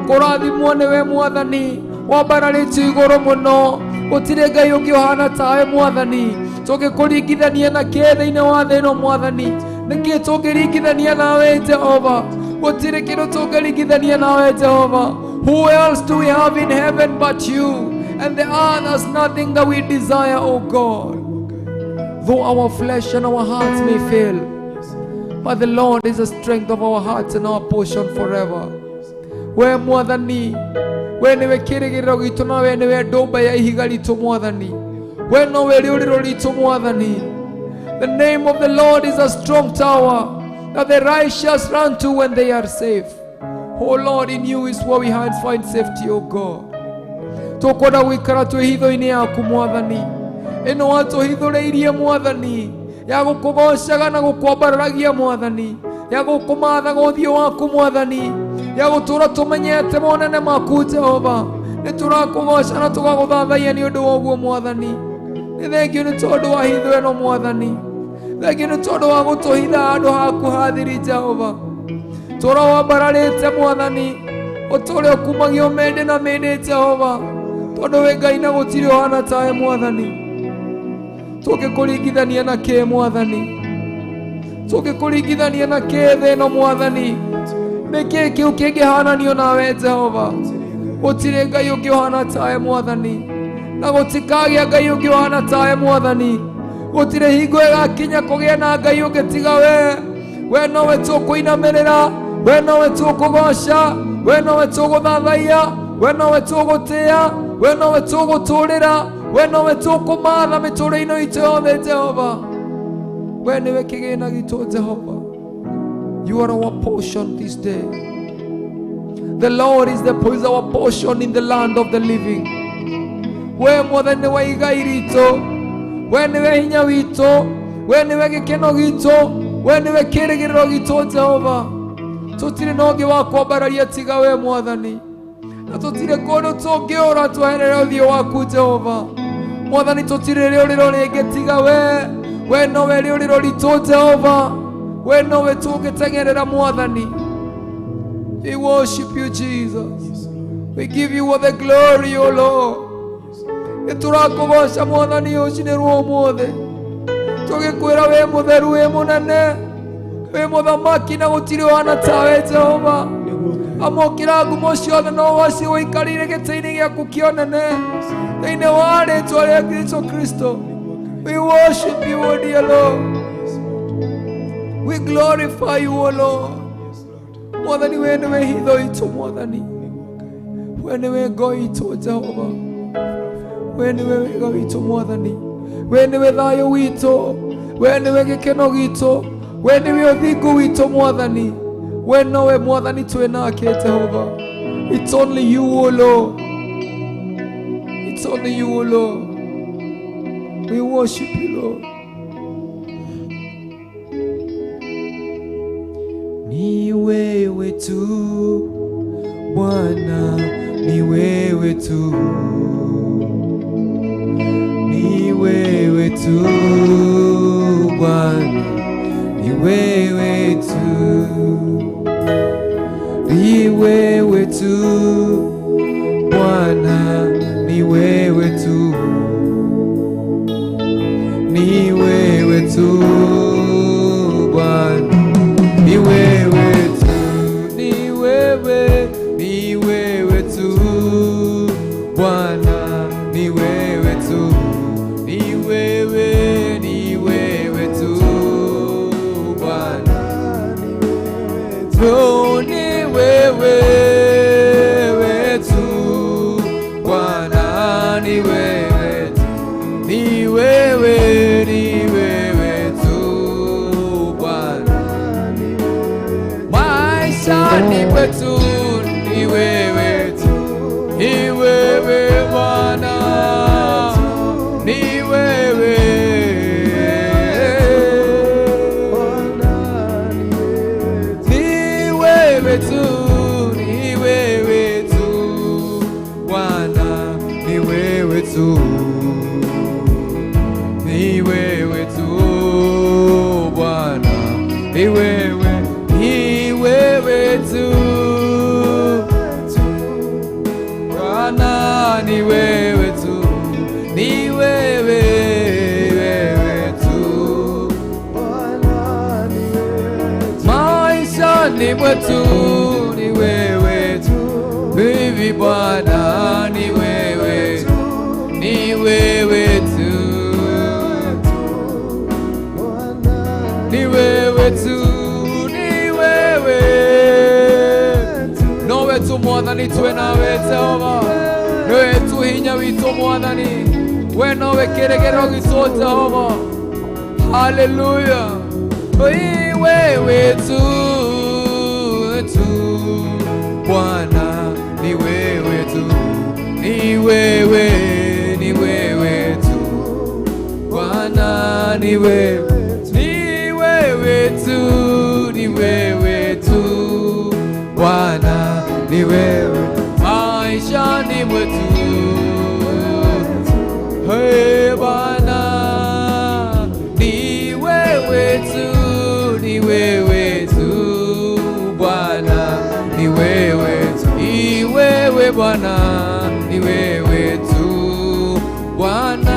Kũrathimwo nĩwe Mwathani, wambararĩtio igũrũ mũno. Gũtirĩ Ngai ũngĩ ũhana tawe Mwathani. Tũngĩkũringithania na kĩ thĩinĩ wa thĩ ĩno Mwathani? Nĩkĩ tũngĩringithania nawe Jehova? Gũtirĩ kĩndũ tũngĩringithania nawe Jehova. Who else do we have in heaven but you? And the earth has nothing that we desire, O God. Though our flesh and our hearts may fail, but the Lord is the strength of our hearts and our portion forever. We Mwathani, we niwe kĩrĩgĩrĩro gitũ na we niwe ndũmba ya ihiga ritũ Mwathani. We nowe rĩũrĩro ritũ Mwathani. The name of the Lord is a strong tower that the righteous run to when they are safe. Oh Lord, in you is where we find safety, O God. Tũkwenda gũikara twĩ hitho-inĩ yaku Mwathani. Ĩno watũhithũrĩirie Mwathani, ya gũkũgocaga na gũkwambararagia Mwathani, ya gũkũmathaga ũthiũ waku Mwathani, ya gũtũũra tũmenyete monene maku Jehova. Nĩ tũrakũgoca na tũgagũthathaiya nĩ ũndũ wa ũguo Mwathani. Nĩ thengiũ nĩ tondũ wa hitho ĩno Mwathani. Thengiũ nĩ tondũ wa gũtũhitha handũ haku hathiri Jehova. Tũũra wambararĩte Mwathani, ũtũũre ũkumagio mĩndĩ na mĩndĩ Jehova, tondũ wĩ Ngai na gũtirĩ ũhana tawe Mwathani. Tũngĩkũringithania na kĩ Mwathani? Tũngĩkũringithania na kĩ thĩ ĩno Mwathani? Nĩ kĩ kĩu kĩngĩhananio nawe Jehova? Gũtirĩ Ngai ũngĩ ũhana tawe Mwathani, na gũtikagĩa Ngai ũngĩ ũhana tawe Mwathani. Gũtirĩ hingo ĩgakinya kũgĩe na Ngai ũngĩ tiga we. We nowe tũkũinamĩrĩra, we nowe tũkũgoca, we nowe tũgũthathaiya, we nowe tũgũtĩĩa, we nowe tũgũtũũrĩra, we nowe tũkũmatha mĩtũũrĩre-inĩ itũ yothe Jehova. We niwe kĩgĩna gitũ Jehova. You are our portion this day. The Lord is our portion in the land of the living. We Mwathani niwe igai ritũ, we niwe hinya witũ, we niwe gĩkeno gitũ, we niwe kĩrĩgĩrĩro gitũ Jehova. Tũtirĩ na ũngĩ wa kwambararia tiga we Mwathani, na tũtirĩ kũndũ tũngĩũra tweherere ũthiũ waku Jehova. Mwathani tũtirĩ rĩũrĩro rĩngĩ tiga we. We nowe rĩũrĩro ritũ Jehova, we nowe tũngĩteng'erera Mwathani. We worship you Jesus. We give you all the glory, O Lord. Nĩtũrakũgoca Mwathani ũcinĩrwo ũmũthĩ, tũgĩkwĩra we mũtheru we mũnene, we mũthamaki na gũtirĩ ũhana tawe Jehova. Amũkĩra ngumo ciothe na ũgooci ũikarĩire gĩtĩ-inĩ gĩaku kĩa ũnene thĩinĩ wa rĩĩtwa rĩa Jesũ Kristo. We worship you, O dear Lord. We glorify you, O Lord. Mwathani we niwe hitho itu Mwathani. We niwe ngo itu Jehova. We niwe wega witu Mwathani. We niwe thayo witu. We niwe gikeno gitu. We niwe uthingu witu Mwathani. We nowe Mwathani twe nake Jehova. It's only you, O Lord. It's only you, O Lord. We worship you, Lord. Ni wewe tu Bwana, ni wewe tu. Ni wewe tu Bwana, ni wewe tu. Ni wewe tu Bwana, ni wewe tu. Ni wewe tu Bwana, ni wewe tu. Ni wewe tu Bwana, ni wewe tu. Ni wewe tu Bwana. Oh, ni wewe tu Bwana, ni wewe tu. Ni wewe tu Bwana. Maishani mwetu ni wewe tu. Ni wewe Bwana, ni wewe. Ni wewe tu, ni wewe tu Bwana, ni wewe tu. Ni wewe tu Bwana, ni wewe tu Bwana, ni wewe tu. Ni wewe tu maishani mwetu ni wewe tu. Hivi Bwana, ni wewe tu. Ni wewe tu. Ni wewe tu. Ni wewe nowe tu Mwathani twe nawe Jehova. Nowe tu hinya witu Mwathani. We nowe kiregero gitu Jehova. Hallelujah. Wewe tu Bwana, ni wewe tu. Ni wewe tu Bwana, ni wewe. Ni wewe tu. Ni wewe tu Bwana, ni wewe maishani mwetu. Hey Bwana, ni wewe tu. Ni wewe tu Bwana, ni wewe tu. Ni wewe Bwana, ni wewe tu Bwana.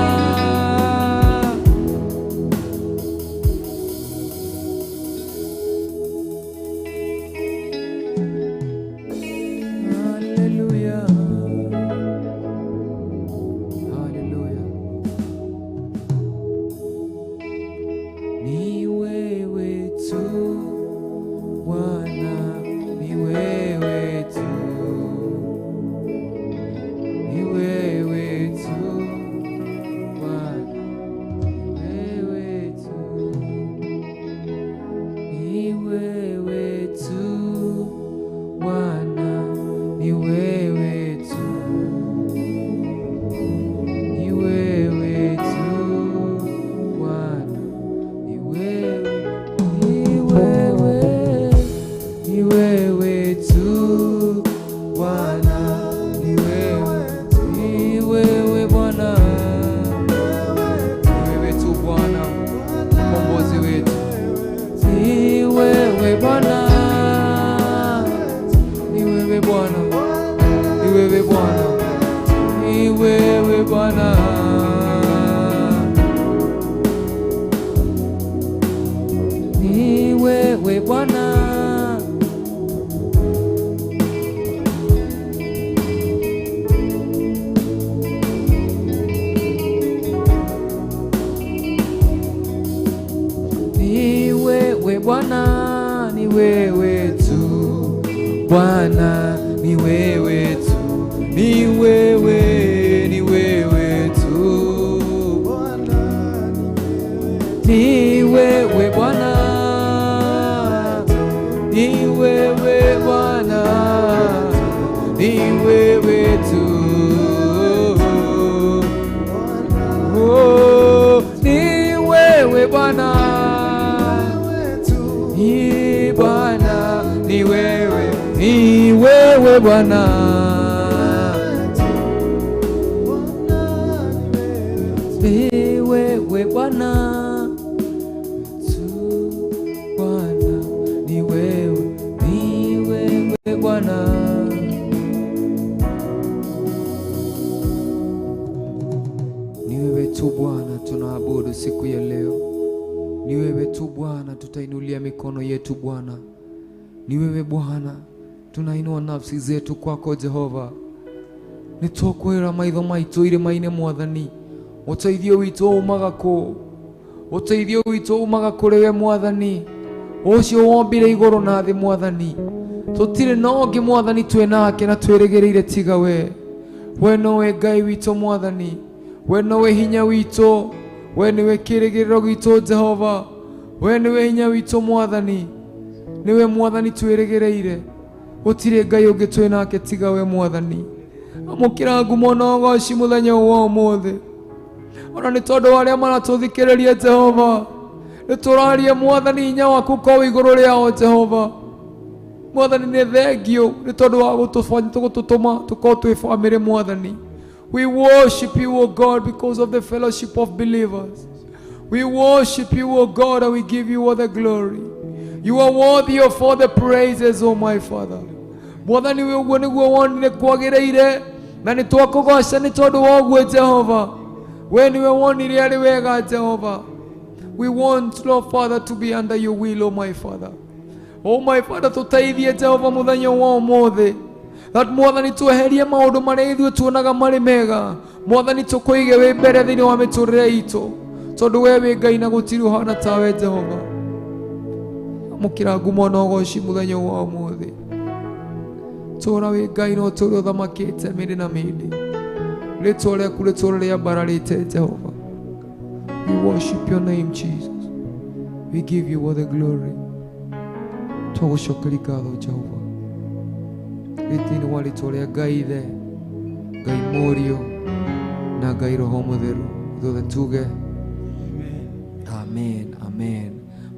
Bwana, ni wewe tu Bwana ni wewe tu, ni wewe, ni wewe tu, ni wewe Bwana, ni wewe Bwana, ni wewe tu, oh, ni wewe Bwana, ni Bwana, ni wewe, ni wewe Bwana, ni wewe Bwana tu, Bwana, ni wewe, ni wewe Bwana. Ni wewe tu Bwana tunaabudu siku ya leo. Ni wewe tu Bwana tutainulia mikono yetu Bwana. Ni wewe Bwana tunainua nafsi zetu kwako Jehova. Nitwakwira maitho maitu irima-ini Mwathani, uteithio witu umaga ku, uteithio witu umaga kuri we Mwathani, ucio wombire iguru na thi Mwathani. Tutire no ngi Mwathani twe nake na twirigireire tiga we. We nowe Ngai witu Mwathani, we nowe hinya witu, we niwe kirigiriro gitu Jehova, we niwe hinya witu Mwathani, niwe Mwathani twirigireire. Utire Ngai ungi twe nake tiga we Mwathani. Amukira ngumo na ugoci muthenya wa umuthi. Ona ni tondu aria maratuthikiriria Jehova, nituraria Mwathani hinya waku ko iguru riao Jehova. Mwathani ni thengio ni tondu wa gututuma tuko twi family Mwathani. We worship you, O God, because of the fellowship of believers. We worship you, O God, and we give you all the glory. You are worthy of all the praises, O my Father. Mwathani we uguo niguo wonire kwagireire na ni twakugoca ni tondu wa uguo Jehova. We niwe wonire ari wega Jehova. We want, Lord Father, to be under your will, O my Father. O my Father, tutaithie Jehova muthenya wa umuthi. That Mwathani tweherie maundu maria ithuĩ tuonaga marĩ mega. Mwathani tukuige we mbere thĩinĩ wa mĩtũrĩre itũ, tondu we wĩ Ngai na gũtirĩ ũhana tawe Jehova. Amũkĩra ngumo na ũgoci mũthenya wa ũmũthĩ. Tũũra wĩ Ngai na ũtũũre ũthamakĩte mĩndĩ na mĩndĩ. Rĩĩtwa rĩaku rĩtũũre rĩambararĩte Jehova. We worship your name Jesus. We give you all the glory. Twagũcokeria ngatho Jehova. Rĩtwa-inĩ wa rĩtwa rĩa Ngai Ithe, Ngai Mũriũ na Ngai Roho Mũtheru. Ithuothe tuge amen, amen.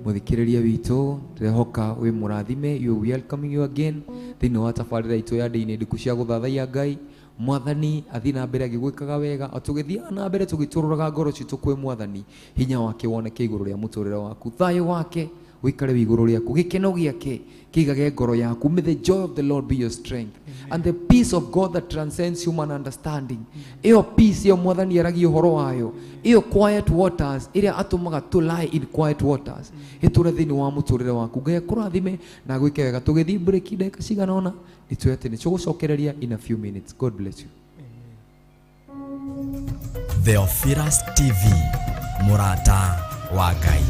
Muthikiriria witũ, ndĩrehoka wĩ mũrathime. You welcoming you again thĩinĩ wa tabarĩra itũ ya Ndia-Ini Ndiku cia gũthathaiya Ngai. Mwathani athi na mbere agĩgwĩkaga wega, tũgĩthiaga na mbere tũgĩtũrũraga ngoro citũ kwĩ Mwathani. Hinya wake woneke igũrũ rĩa mũtũrĩre waku, thayũ wake wikare igũrũ rĩaku, gĩkeno gĩake kĩigage ngoro yaku. May the joy of the Lord be your strength. And the peace of God that transcends human understanding, iyo peace iyo Mwathani aragia ũhoro wayo, iyo quiet waters iria atumaga to lie in quiet waters, iture thĩinĩ wa mũtũrĩre waku. Ngai akũrathime na gwĩke wega. Tũgĩthiĩ break ndagĩka cigana ũna, nĩtũĩ atĩ nĩtũgũcokereria in a few minutes. God bless you. Theophilus TV, mũrata wa Ngai.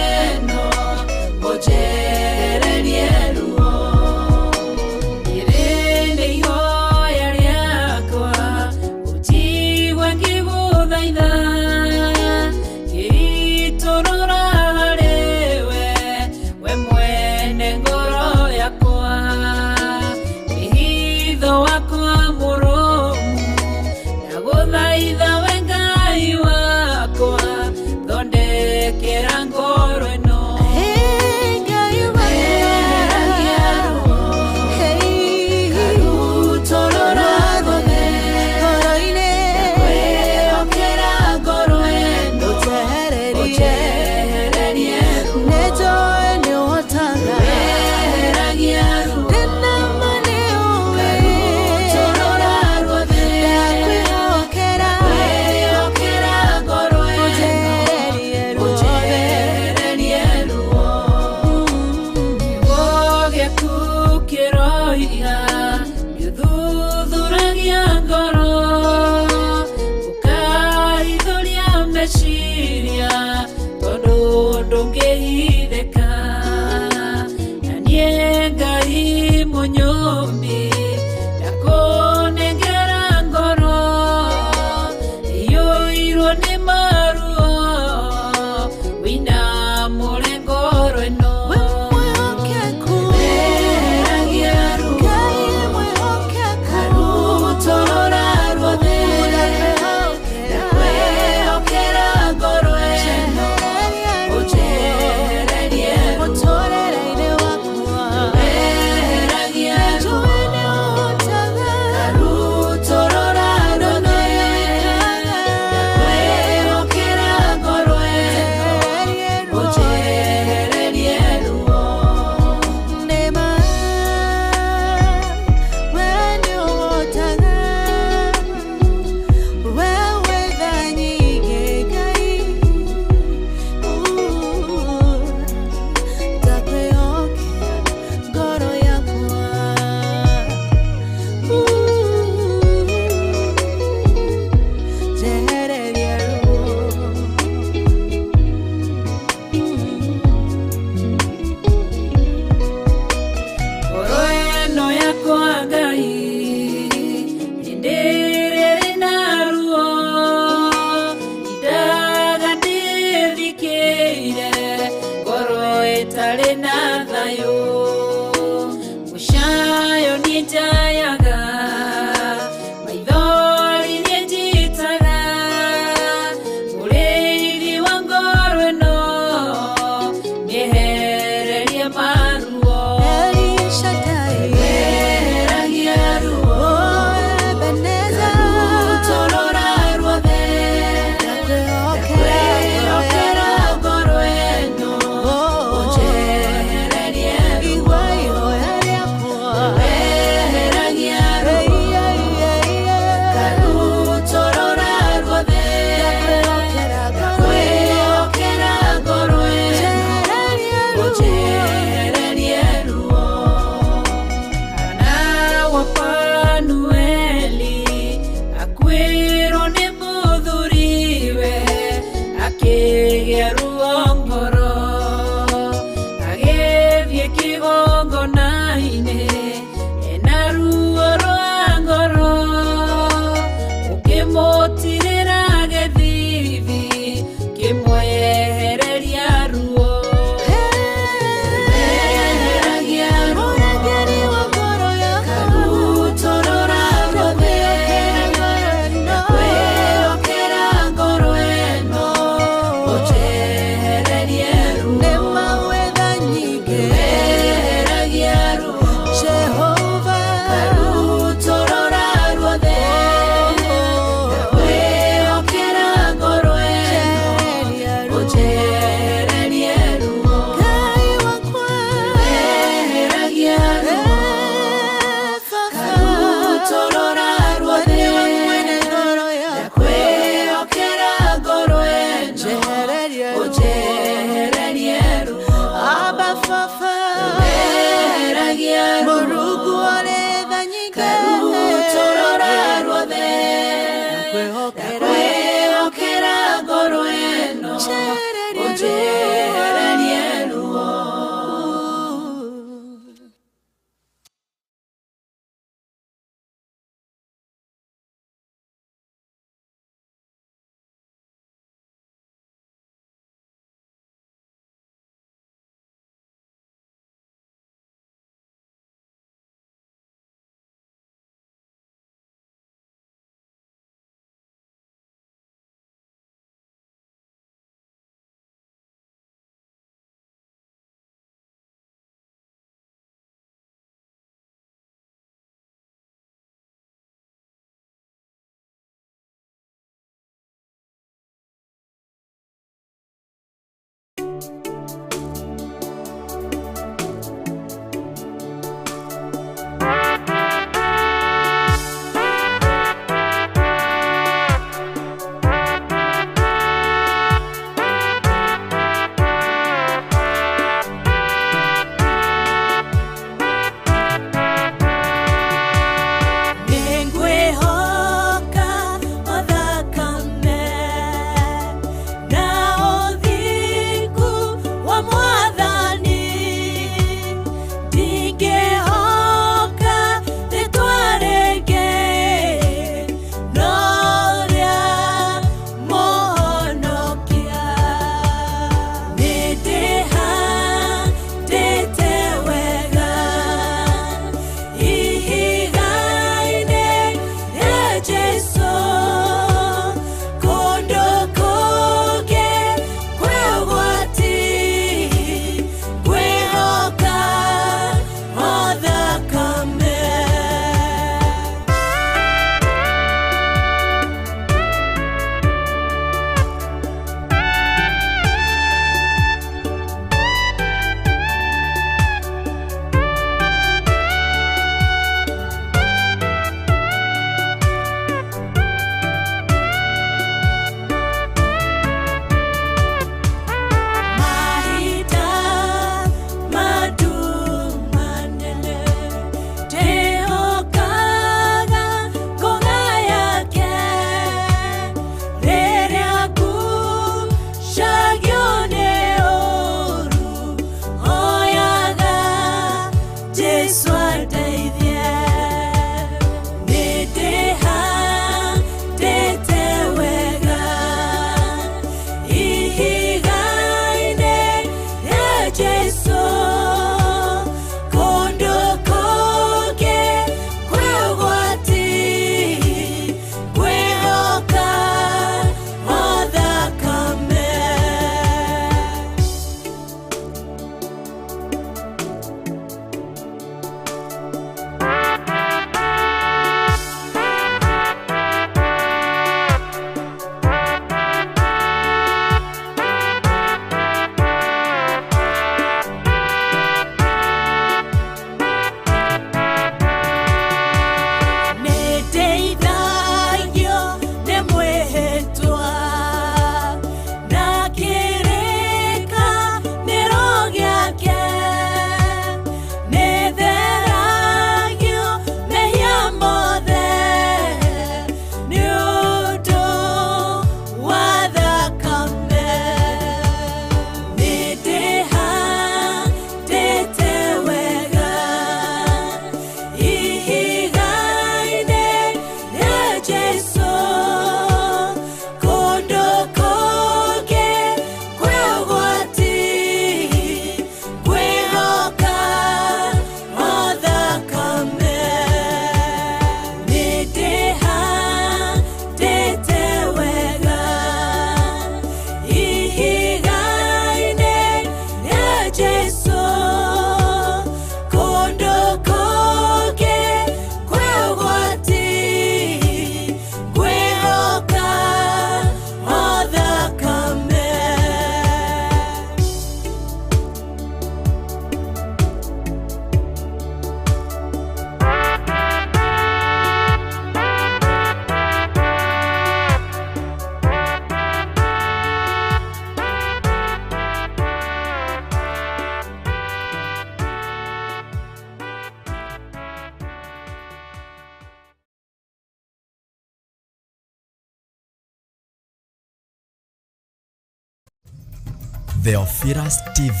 Theophilus TV,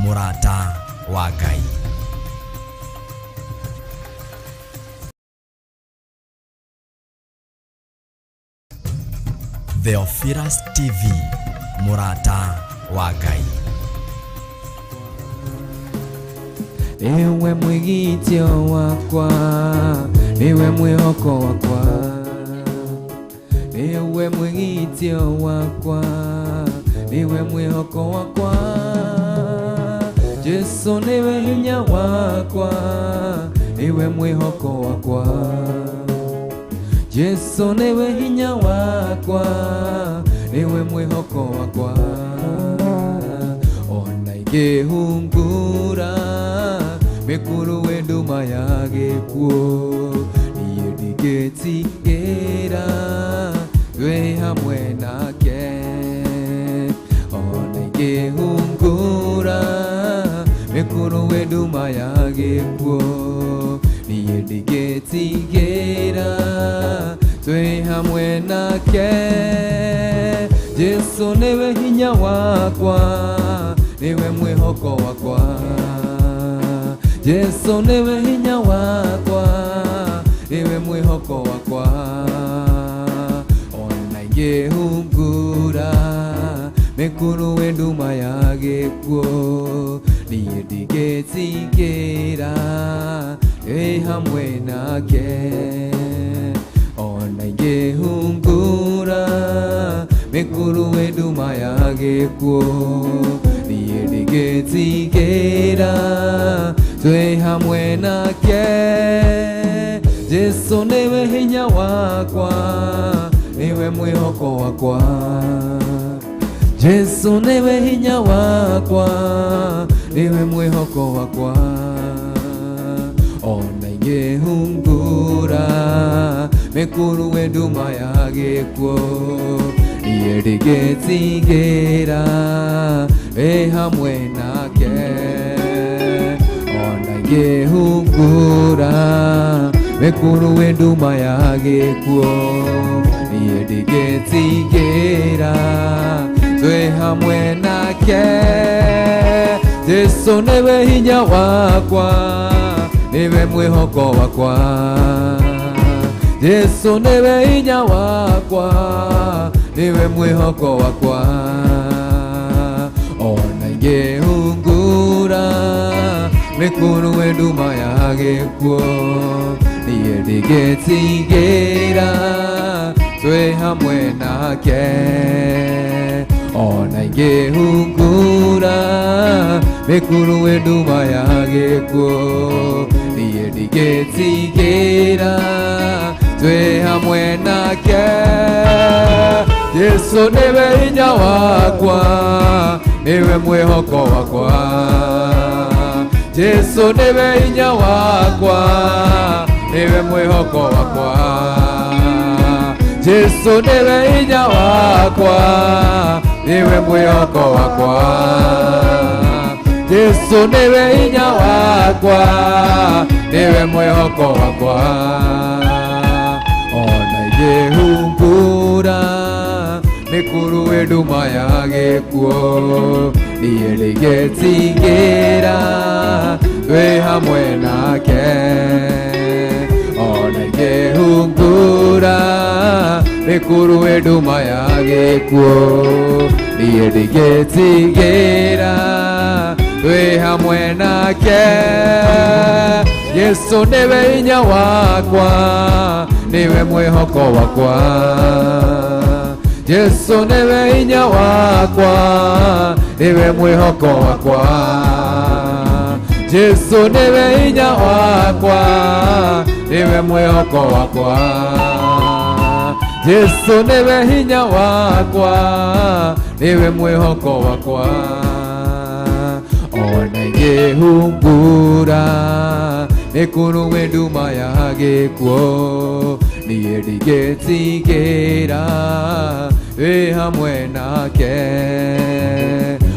Murata wa Ngai. Theophilus TV, Murata wa Ngai. Ewe mwigitio wakwa, ewe mwihoko wakwa, ewe mwigitio wakwa, ewe mwihoko wakwa, Jesu niwe hinya wakwa, ewe mwihoko wakwa, Jesu niwe hinya wakwa, ewe mwihoko wakwa, hungura mekuru enduma yage kuo niyedigetigira we hamwe nake onege hungura mekuru enduma yage kuo niyedigetigira we hamwe nake Yesu niwe hinya wakwa niwe mwihoko wakwa Yesu niwe hinya wakwa niwe mwihoko wakwa ona ingehungura mekuru enduma yage kuo niye ndigetigera hamwe nake ona ingehungura mekuru enduma yage kuo niye ndigetigera hamwe nake Yesu niwe hinya wakwa niwe mwihoko wakwa Yesu niwe hinya wakwa niwe mwihoko wakwa ona ingehungura mekuru enduma yage kuo niye ndigetigera hamwe nake ona ingehungura mekuru enduma yage kuo niye ndigetigera hamwe nake Yesu niwe hinya wakwa niwe mwihoko wakwa Yesu niwe hinya wakwa niwe mwihoko wakwa ona ingehungura mekuru enduma yage kuo niye ndigetigera hamwe nake ona ingehungura mekuru enduma yage kuo niye ndigetigera hamwe nake Yesu niwe hinya wakwa niwe mwihoko wakwa Yesu niwe hinya wakwa niwe mwihoko wakwa Yesu niwe hinya wakwa niwe mwihoko wakwa Yesu niwe hinya wakwa niwe mwihoko wakwa ona ingehungura mekuru enduma yage kuo niye ndigetigera hamwe nake ona ingehungura mekuru enduma yage kuo niye ndigetigera hamwe nake Yesu niwe hinya wakwa niwe mwihoko wakwa Yesu niwe hinya wakwa niwe mwihoko wakwa Yesu niwe hinya wakwa niwe mwihoko wakwa Yesu niwe hinya wakwa niwe mwihoko wakwa ona ingehungura mekuru enduma yage kuo niye ndigetigera hamwe nake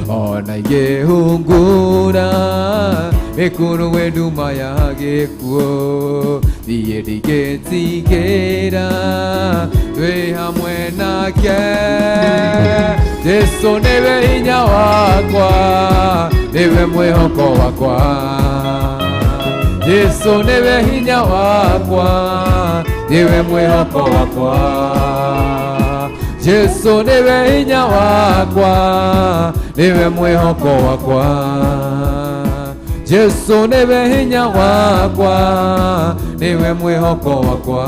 ona ingehungura mekuru enduma yage kuo niye ndigetigera hamwe nake Yesu niwe hinya wakwa niwe mwihoko wakwa Yesu niwe hinya wakwa niwe mwihoko wakwa Yesu niwe hinya wakwa niwe mwihoko wakwa Yesu niwe hinya wakwa niwe mwihoko wakwa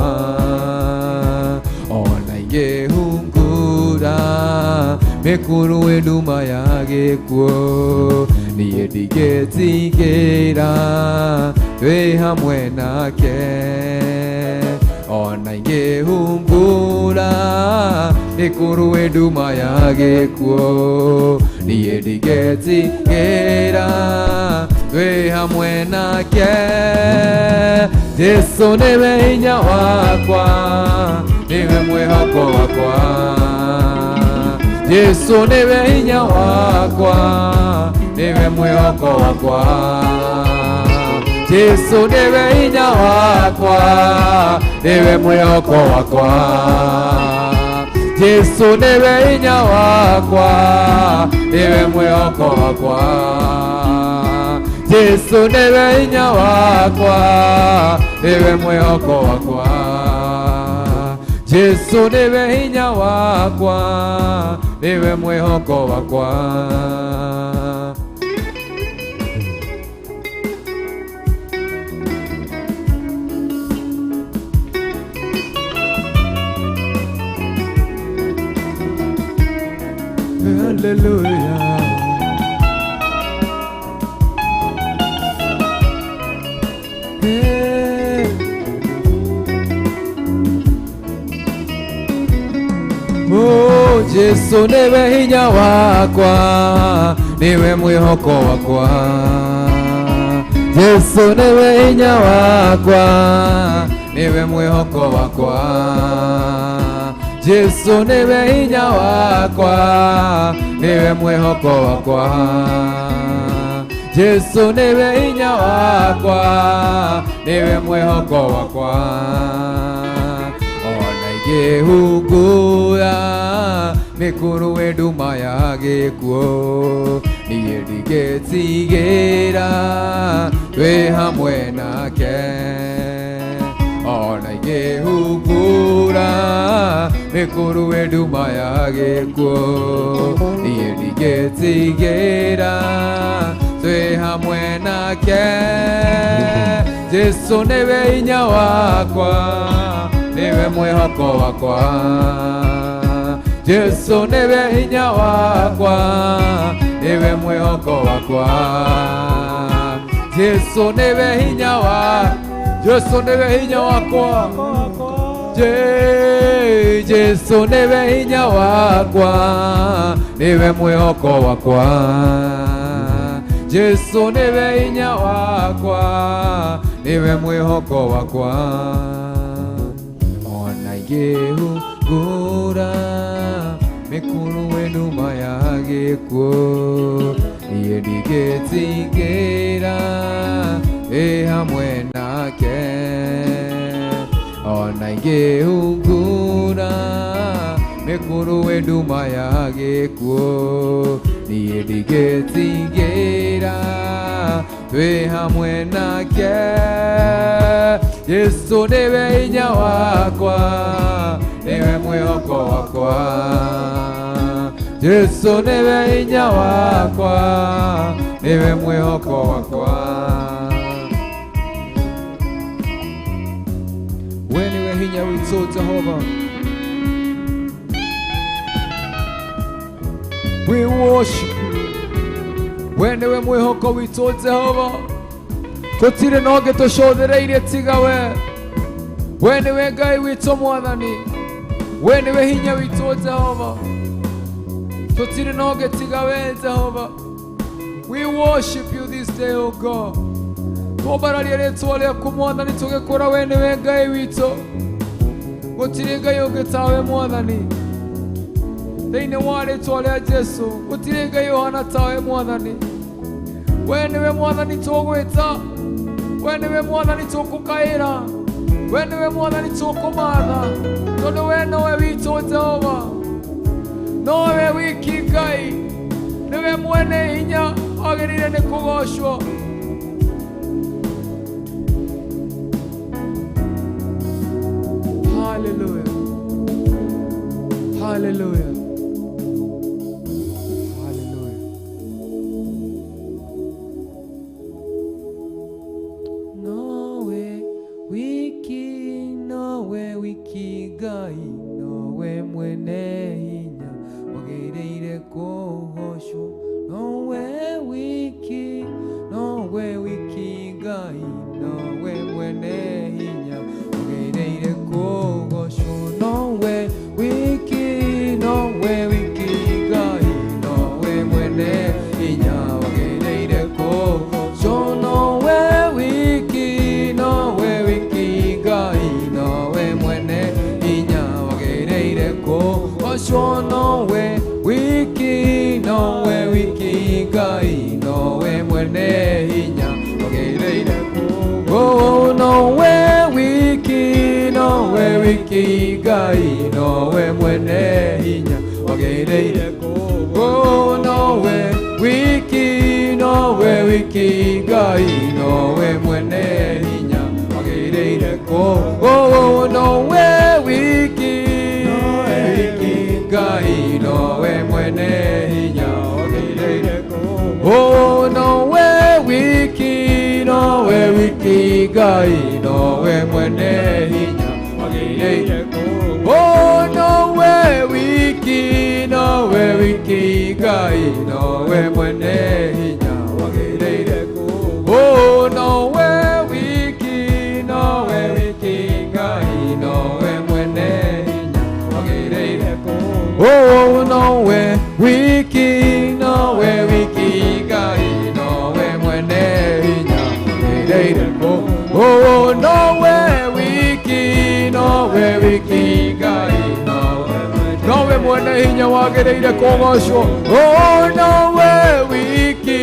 ona ingehungura mekuru enduma yage kuo niye ndigetigera hamwe nake ona ingehungura Nikuru nduma ya gĩkuũ niĩ ndigetigĩra twĩ hamwe nake Jesu nĩwe hinya wakwa nĩwe mwĩhoko wakwa Jesu nĩwe hinya wakwa nĩwe mwĩhoko wakwa Jesu nĩwe hinya wakwa nĩwe mwĩhoko wakwa Jesu nĩwe hinya wakwa nĩwe mwĩhoko wakwa Jesu nĩwe hinya wakwa nĩwe mwĩhoko wakwa Jesu nĩwe hinya wakwa nĩwe mwĩhoko wakwa Hallelujah. Hey. Oh, Jesu nĩwe hinya wakwa nĩwe mwĩhoko wakwa Jesu nĩwe hinya wakwa nĩwe mwĩhoko wakwa Jesu nĩwe hinya wakwa nĩwe mwĩhoko wakwa Jesu nĩwe hinya wakwa nĩwe mwĩhoko wakwa ona ingĩhungura mĩkũrũ nduma ya gĩkuũ niĩ ndigĩtigĩra twĩ hamwe nake ona ingĩhungura mĩkũrũ nduma ya gĩkuũ niĩ ndigĩtigĩra twĩ hamwe nake Jesu nĩwe hinya wakwa nĩwe mwĩhoko wakwa Jesu nĩwe hinya wakwa nĩwe mwĩhoko wakwa Jesu nĩwe hinya wakwa Jesu nĩwe hinya wakwa Jesu nĩwe hinya wakwa nĩwe mwĩhoko wakwa Jesu nĩwe hinya wakwa nĩwe mwĩhoko wakwa ona ingĩhungura mĩkũrũ nduma ya gĩkuũ niĩ ndigĩtigĩra ĩ hamwe nake ona ingĩhungura mĩkũrũ nduma ya gĩkuũ niĩ ndigĩtigĩra twĩ hamwe nake Jesu nĩwe hinya wakwa nĩwe mwĩhoko wakwa Jesu nĩwe hinya wakwa nĩwe mwĩhoko wakwa we nĩwe hinya witũ Jehova we worship you we nĩwe mwĩhoko witũ Jehova tũtirĩ na ũngĩ tũcũthĩrĩirie tiga we nĩwe Ngai witũ Mwathani we nĩwe hinya witũ Jehova tũtirĩ na ũngĩ tiga Jehova we worship you this day O God twambararie rĩtwa rĩaku Mwathani tũgĩkũra we nĩwe Ngai witũ gũtirĩ Ngai ũngĩ tawe Mwathani thĩinĩ wa rĩtwa rĩa Jesu gũtirĩ Ngai ũhana tawe Mwathani we nĩwe Mwathani tũgwĩta we nĩwe Mwathani tũgũkaĩra we nĩwe Mwathani tũkũmatha tondũ we nowe witũ Jehova nowe wiki Ngai nĩwe mwene hinya agĩrĩire nĩ kũgocwo Hallelujah Hallelujah Ngai nowe mwene hinya wagĩrĩire kũgocwo nowe wiki Ngai nowe mwene hinya wagĩrĩire kũgocwo nowe wiki wiki Ngai nowe mwene hinya wagereire oh nowe wiki Ngai nowe mwene hinya wagereire oh nowe wiki Ngai nowe mwene hinya wagereire oh nowe wiki Ngai nowe mwene hinya wagereire oh nowe wiki Ngai nowe mwene hinya wagereire oh nowe wiki Ngai nowe mwene hinya wagereire oh nowe wiki Ngai nowe mwene hinya wagereire oh nowe wiki Ngai nowe mwene hinya wagereire kogocwo oh nowe wiki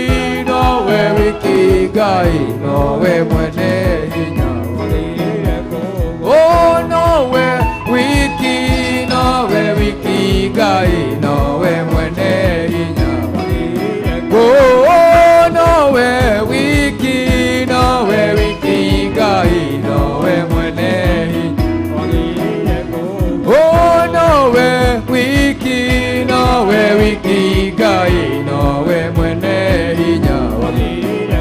Ngai nowe mwene hinya wagereire oh nowe wiki Ngai nowe mwene hinya wagereire oh nowe wiki Ngai nowe mwene hinya wagereire oh nowe wiki Ngai nowe mwene hinya wagereire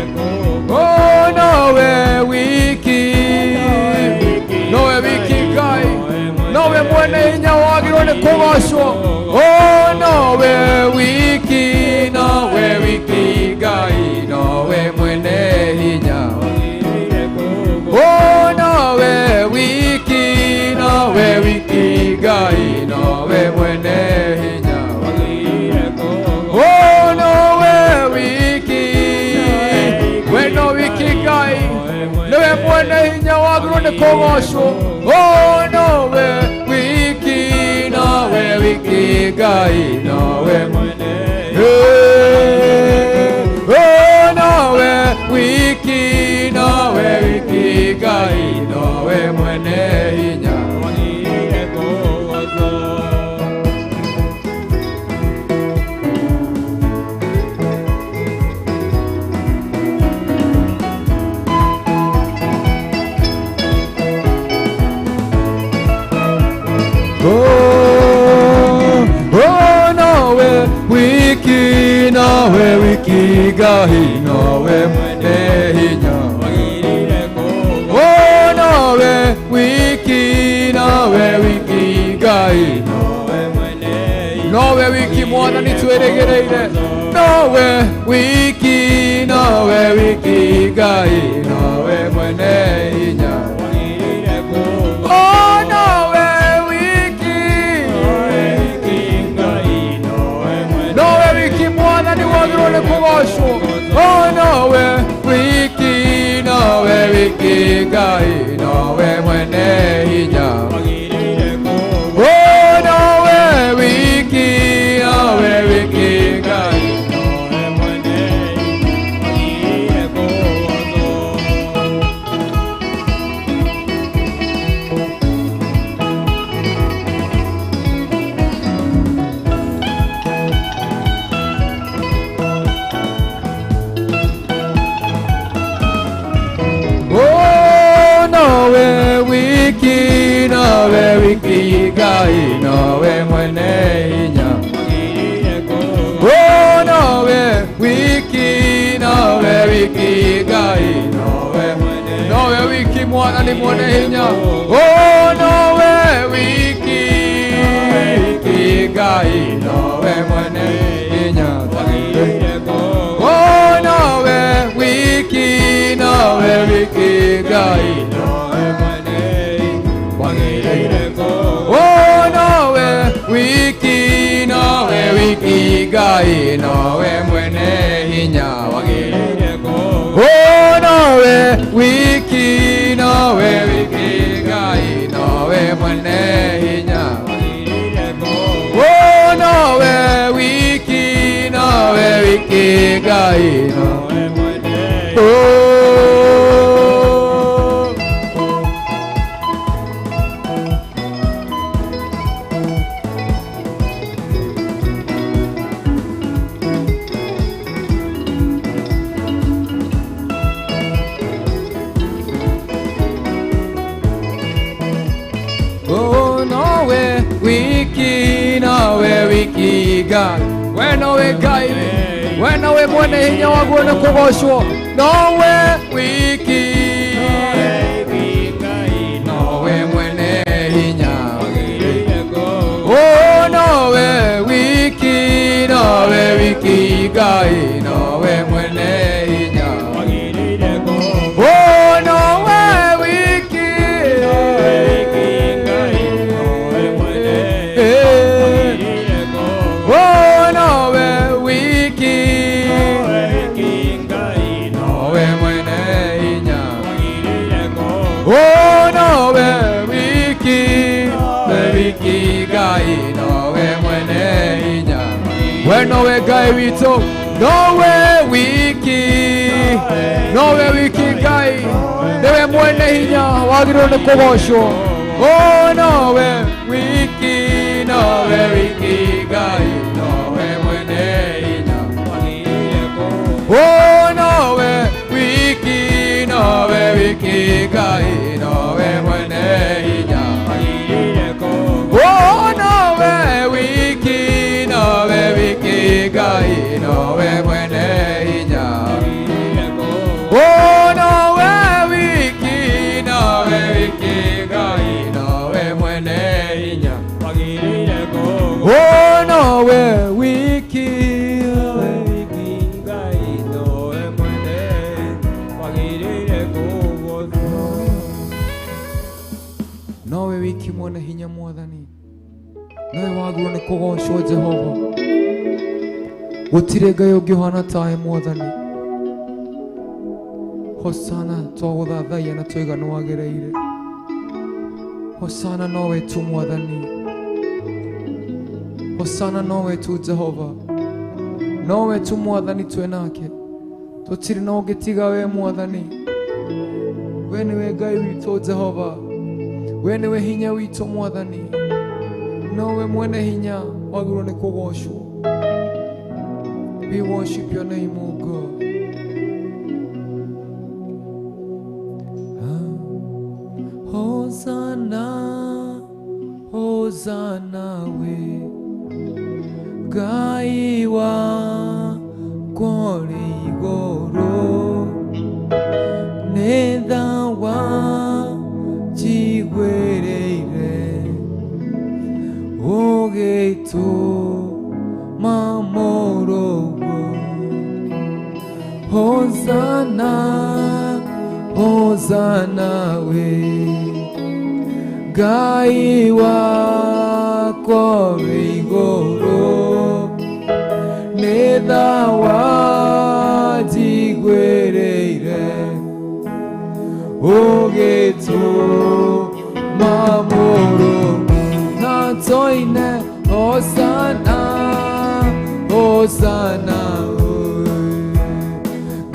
oh nowe wiki Ngai nowe mwene hinya wagirone kogocwo oh nowe wiki Ngai nowe mwene hinya wagereire oh nowe wiki Ngai nowe mwene hinya wagereire oh nowe wiki Ngai nowe mwene hinya wagirone kogocwo oh nowe wiki Ngai nowe mwene oh nowe wiki Ngai nowe mwene hinya wagereire oh nowe wiki Ngai nowe mwene hinya wagereire oh nowe wiki Ngai nowe wiki mwana nitweregereire nowe wiki Ngai nowe mwene hinya wagereire oh nowe nowe wiki mwana ni wagirone kogocwo oh nowe wiki Ngai nowe mwene hinya wagereire oh nowe wiki Ngai nowe mwene hinya oh nowe wiki Ngai nowe mwene hinya wagereire oh nowe wiki Ngai nowe wiki mwana ni mwene hinya oh nowe wiki Ngai nowe mwene hinya wagereire oh nowe wiki Ngai nowe mwene wagereire oh nowe wiki Ngai nowe mwene hinya wagereire oh nowe wiki Ngai nowe mwene hinya wagereire oh nowe wiki Ngai nowe mwene oh wiki nawe wiki Ngai we nowe Ngai we nowe mwene hinya waguo nĩ kũgocwo nowe wiki nowe mwene hinya oh nowe wiki Ngai nowe mwene hinya oh nowe wiki oh nowe wiki nowe mwene hinya oh nowe wiki Ngai nowe mwene hinya we nowe Ngai witũ nowe wiki Ngai niwe mwene hinya wagĩrĩirwo nĩ kũgocwo oh nowe wiki Ngai nowe mwene hinya oh nowe wiki Ngai nowe mwene hinya oh nowe wiki Ngai nowe mwene hinya oh nowe wiki Ngai nowe mwene hinya oh nowe wiki Ngai nowe mwene nowe wiki mwene hinya mwathani nowe wagĩrĩirwo nĩ kũgocwo Jehova gũtirĩ Ngai ũngĩ ũhana tawe mwathani hosana twagũthathaiya na twoiga nĩ wagĩrĩire hosana nowe tu mwathani hosana nowe tu Jehova nowe tu mwathani twĩ nake tũtirĩ na ũngĩ tiga we mwathani we nĩwe Ngai witũ Jehova we nĩwe hinya witũ mwathani nowe mwene hinya wagĩrĩirwo nĩ kũgocwo. We worship your name, O God. Hosanna, Hosanna we Ngai wa kũrĩ igũrũ nĩ tha wa njiguĩrĩire ũgĩtũma mũrũgũ. Hosanna, Hosanna we Ngai wa kũrĩ igũrũ nĩ tha wa njiguĩrĩire ũgĩtũma mũrũgũ na tũine Hosanna, Hosanna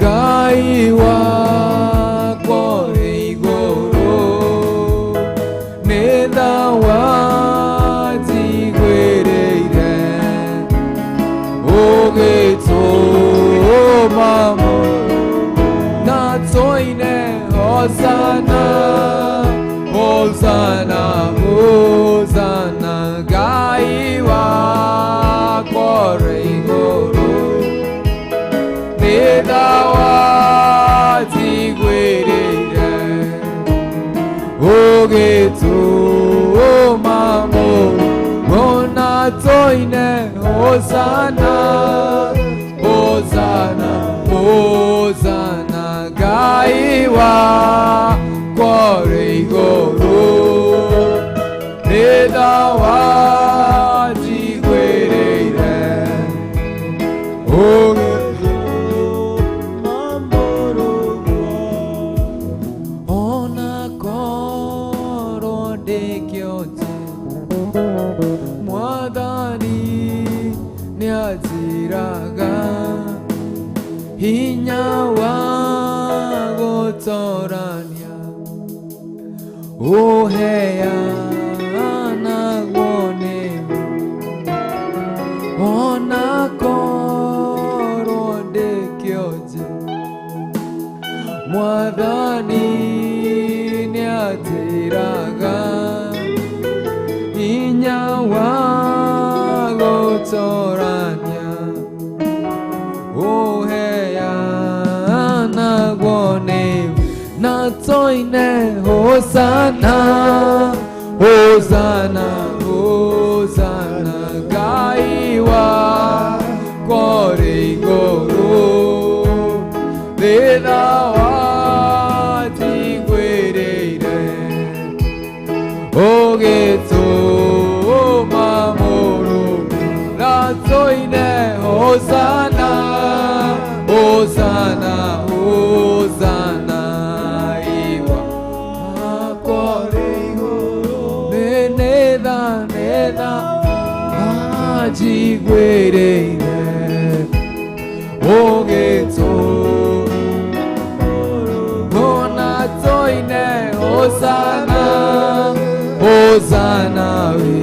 Ngai wa kũrĩ igũrũ nĩ tha wa njiguĩrĩire ũgĩtũma na tũine Hosanna, Hosanna, Hosanna Ngai wa kũrĩ igũrũ nĩ tha wa njiguĩrĩire ũgĩtũma mũrũgũ na tũine Hosanna, Hosanna, Hosanna Ngai wa kũrĩ igũrũ nĩ tha wa njiguĩrĩire ũgĩtũma mũrũgũ. Ona korwo ndĩkĩonje Mwathani nĩanjĩraga hinya wa gũtoorania ũheanagwo nĩwe. Ona korwo ndĩkĩonje Mwathani nĩanjĩraga hinya hinya wa gũtorania ũheana guone na toine Hosana Hosana Hosana Ngai wakwa ũrĩ igũrũ thĩna watigwĩrĩire ũgĩtũma mũrũmu na toine Hosana Hosana Hosana iwa neneda neda ajigwereire ogetona toine Hosana Hosana we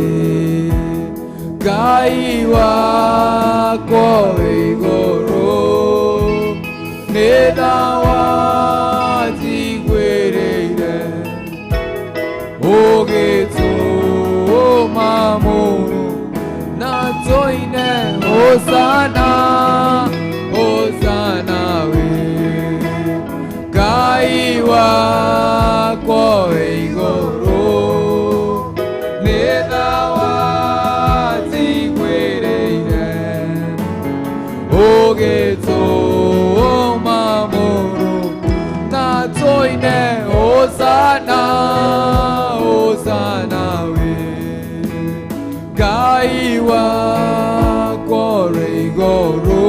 Ngai wakwa igũrũ nĩtha watigwĩrĩire ũgĩtũma mũrũ na toine Hosana Hosana we Ngai wakwa igũrũ nĩtha watigwĩrĩire ũgĩtũma mũrũ na toine Hosana Hosana we Ngai wakwa igũrũ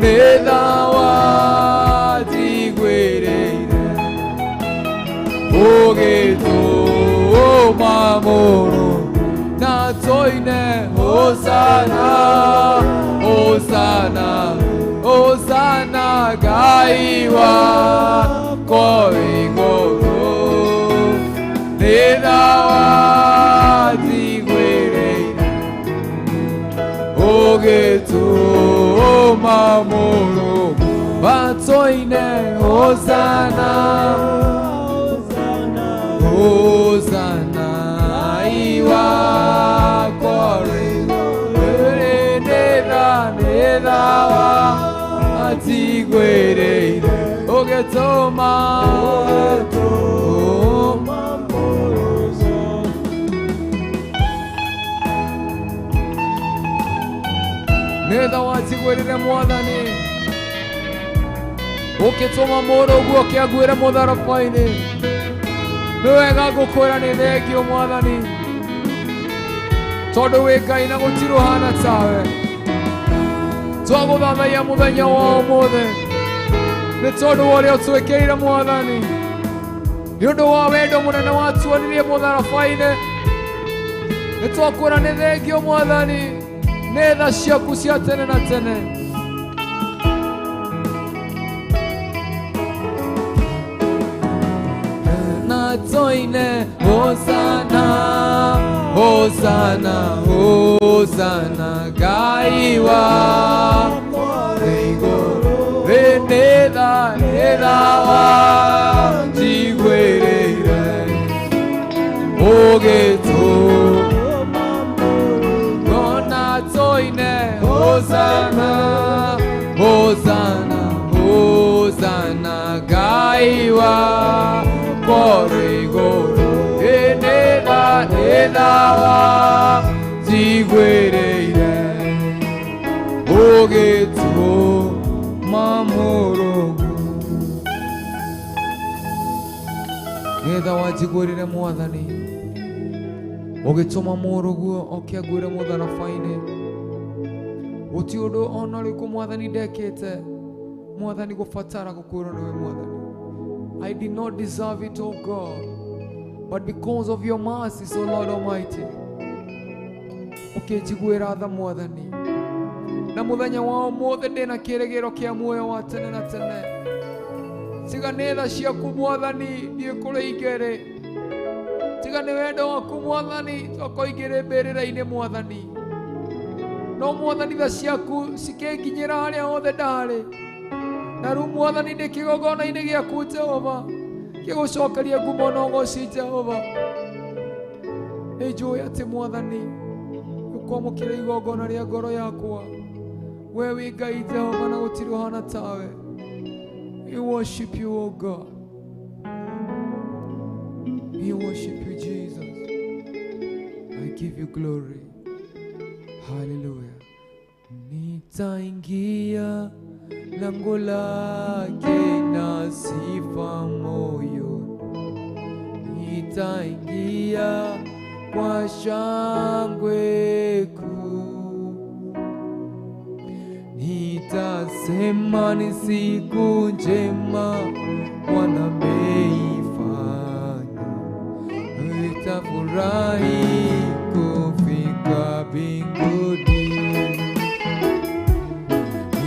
nĩtha watigwĩrĩire ũgĩtũma mũrũ na toine Hosana Hosana Hosana Ngai wakwa igũrũ nĩtha watigwĩrĩire ũgĩtũma mũrũ na toine Hosana Hosana iwa nĩtha watigwĩrĩire ũgĩtũma nĩtha watigwĩrĩire Mwathani ũgĩtũma mũndũ ũguo kĩaguĩre mũtharaba-inĩ nĩ wega ngũkwĩra nĩ thengio Mwathani tondũ wĩ Ngai na gũtirĩ ũhana tawe twagũthathaiya mũthenya wa ũmũthĩ nĩ tondũ wa ũrĩa ũtwĩkĩrĩire Mwathani nĩ ũndũ wa wendo mũnene watuonirie mũtharaba-inĩ nĩ twakwĩra nĩ thengio Mwathani nĩ tha ciaku cia tene na tene na toine Hosana Hosana Hosana Ngai wakwa igũrũ nĩtha watigwĩrĩire ũgĩtũma na toine Hosana Hosana Hosana Ngai wakwa igũrũ nĩtha watigwĩrĩire ũgĩtũma mũrũmu nĩtha watigwĩrĩire Mwathani ũgĩtũma mũrũguo okĩaguĩre mũtharaba-inĩ gũtirĩ ũndũ ona ũrĩkũ Mwathani ndekĩte Mwathani gũbatara gũkwĩrwo nĩwe Mwathani I did not deserve it, oh God, but because of your mercy, so Lord Almighty, ũkĩnjiguĩra tha Mwathani na mũthenya wa ũmũthĩ ndĩna kĩĩrĩgĩro kĩa muoyo wa tene na tene tiga nĩ tha ciaku Mwathani thiĩ kũrĩa ingĩrĩ tiga nĩ wendo waku Mwathani toko ingĩrĩ mbĩrĩra-inĩ Mwathani no Mwathani tha ciaku cikĩnginyĩra harĩa hothe ndarĩ na rĩu Mwathani ndĩ kĩgongona-inĩ gĩaku Jehova gĩgũcokeria ngumo na ũgooci Jehova Nĩnjũĩ atĩ Mwathani ũkwamũkĩra igongona rĩa ngoro yakwa. Wee wĩ Ngai Jehova na gũtirĩ ũhana tawe. We worship you, O God. We worship you, Jesus. I give you glory. Hallelujah. Nitaingia lango lake na sifa moyo. Nitaingia kwa shangwe kuu. Nitasema ni siku njema Bwana ameifanya. Nitafurahi kufika mbinguni.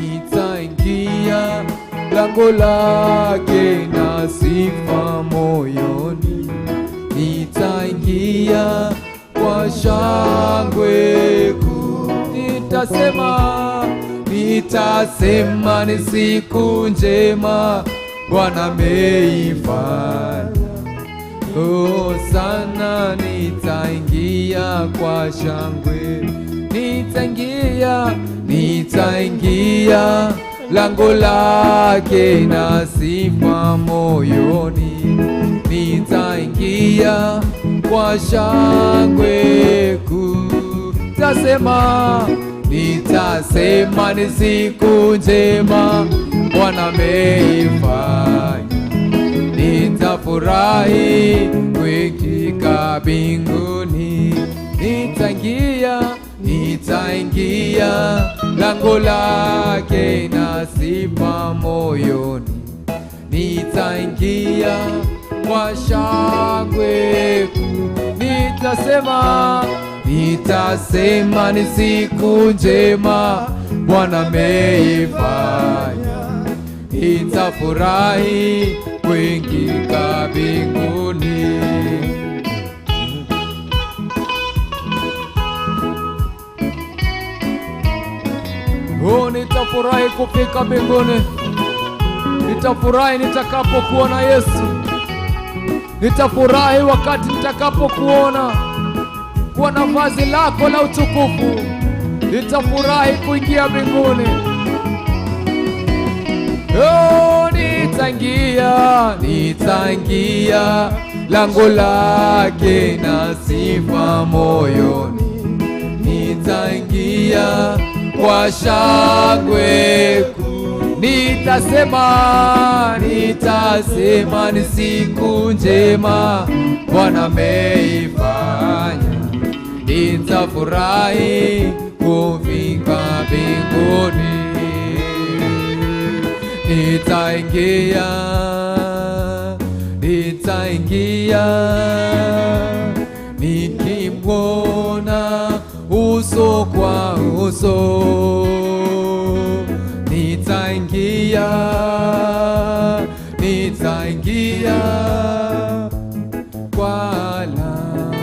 Nitaingia lango lake na sifa moyoni. Nitaingia kwa shangwe kuu. Nitasema ni siku njema Bwana ameifanya. Oh sana, nitaingia kwa shangwe. Nitaingia lango lake na sifa moyoni. Nitaingia kwa shangwe kuu. Nitasema ni siku njema Bwana ameifanya. Nitafurahi kufika mbinguni. Nitaingia lango lake na sifa moyoni. Nitaingia kwa shangwe kuu. Nitasema ni siku njema Bwana ameifanya. Nitafurahi kuingia mbinguni. Oh, nitafurahi kufika mbinguni. Nitafurahi nitakapokuona Yesu. Nitafurahi wakati nitakapokuona kwa vazi lako la utukufu. Nitafurahi kuingia mbinguni. Oh, nitaingia lango lake na sifa moyoni. Nitaingia kwa shangwe kuu. Nitasema ni siku njema Bwana ameifanya. Nitafurahi kufika mbinguni. Nitaingia nikimwona uso kwa uso. Nitaingia kwa alama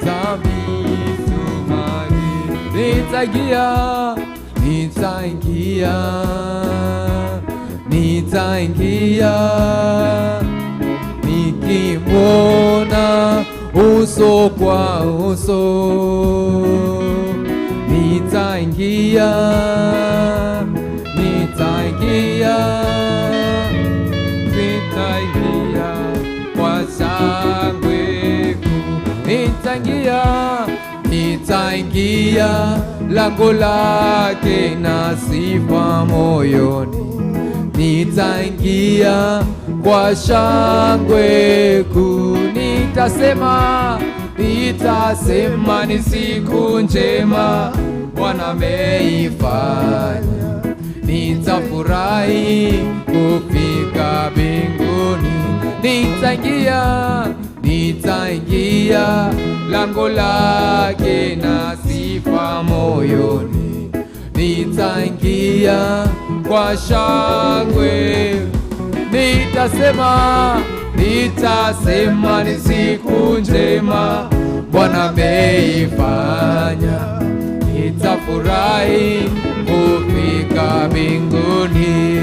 za misumari. Nitaingia nikimwona uso kwa uso. Nitaingia kwa shangwe kuu. Nitaingia lango lake na sifa moyoni. Nitaingia kwa shangwe kuu. Nitasema ni siku njema Bwana ameifanya. Nitafurahi kufika mbinguni. Nitaingia lango lake na sifa moyoni. Nitaingia kwa shangwe. Nitasema ni siku njema Bwana ameifanya. Nitafurahi kufika mbinguni.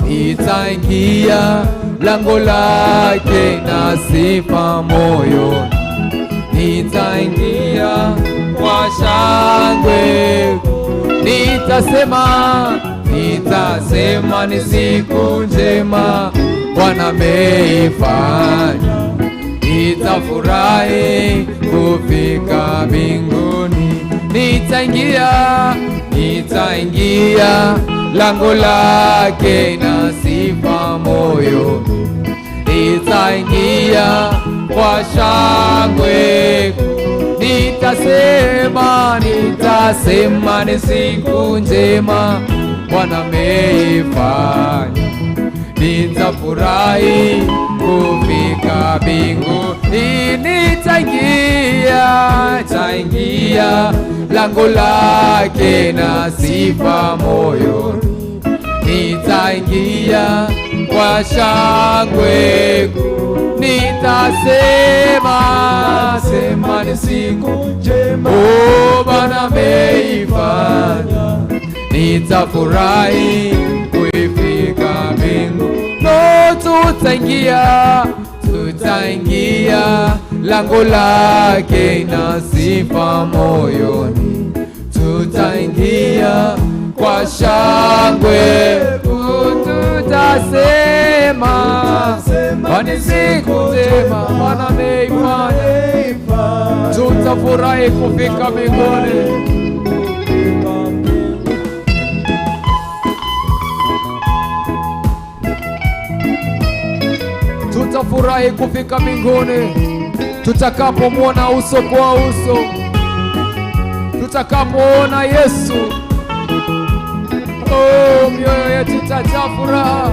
nitaingia lango lake na sifa moyo, nitaingia kwa shangwe, nitasema ni siku njema Bwana ameifanya, nitafurahi kufika mbinguni, nitaingia lango lake na sifa moyo, nitaingia kwa shangwe, nitasema ni siku njema Bwana ameifanya, nitafurahi kufika mbinguni, nitaingia lango lake na sifa moyo, nitaingia kwa shangwe, nitasema ni siku njema Bwana ameifanya, nitafurahi kuifika mbinguni. Tutaingia lango lake na sifa moyoni, tutaingia kwa shangwe, tutasema ni siku njema Bwana ameifanya, tutafurahi kufika mbinguni. Tutafurahi kufika mbinguni tutakapomwona uso kwa uso, tutakapoona Yesu. Oh, mioyo yetu itajaa furaha.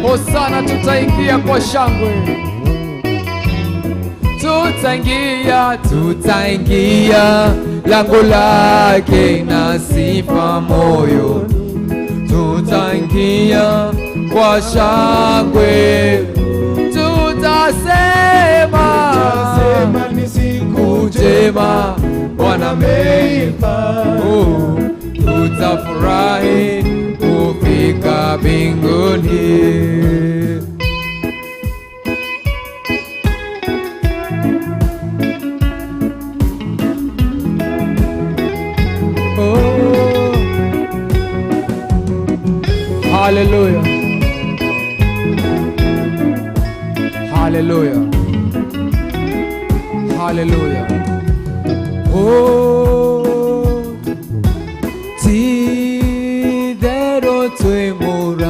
Hosana, tutaingia kwa shangwe, tutaingia lango lake na sifa moyo, tutaingia kwa shangwe, tutasema ni siku njema Bwana ameifanya, tutafurahi kufika mbinguni. Hallelujah. Hallelujah. Hallelujah. Oh, tidero twemurata,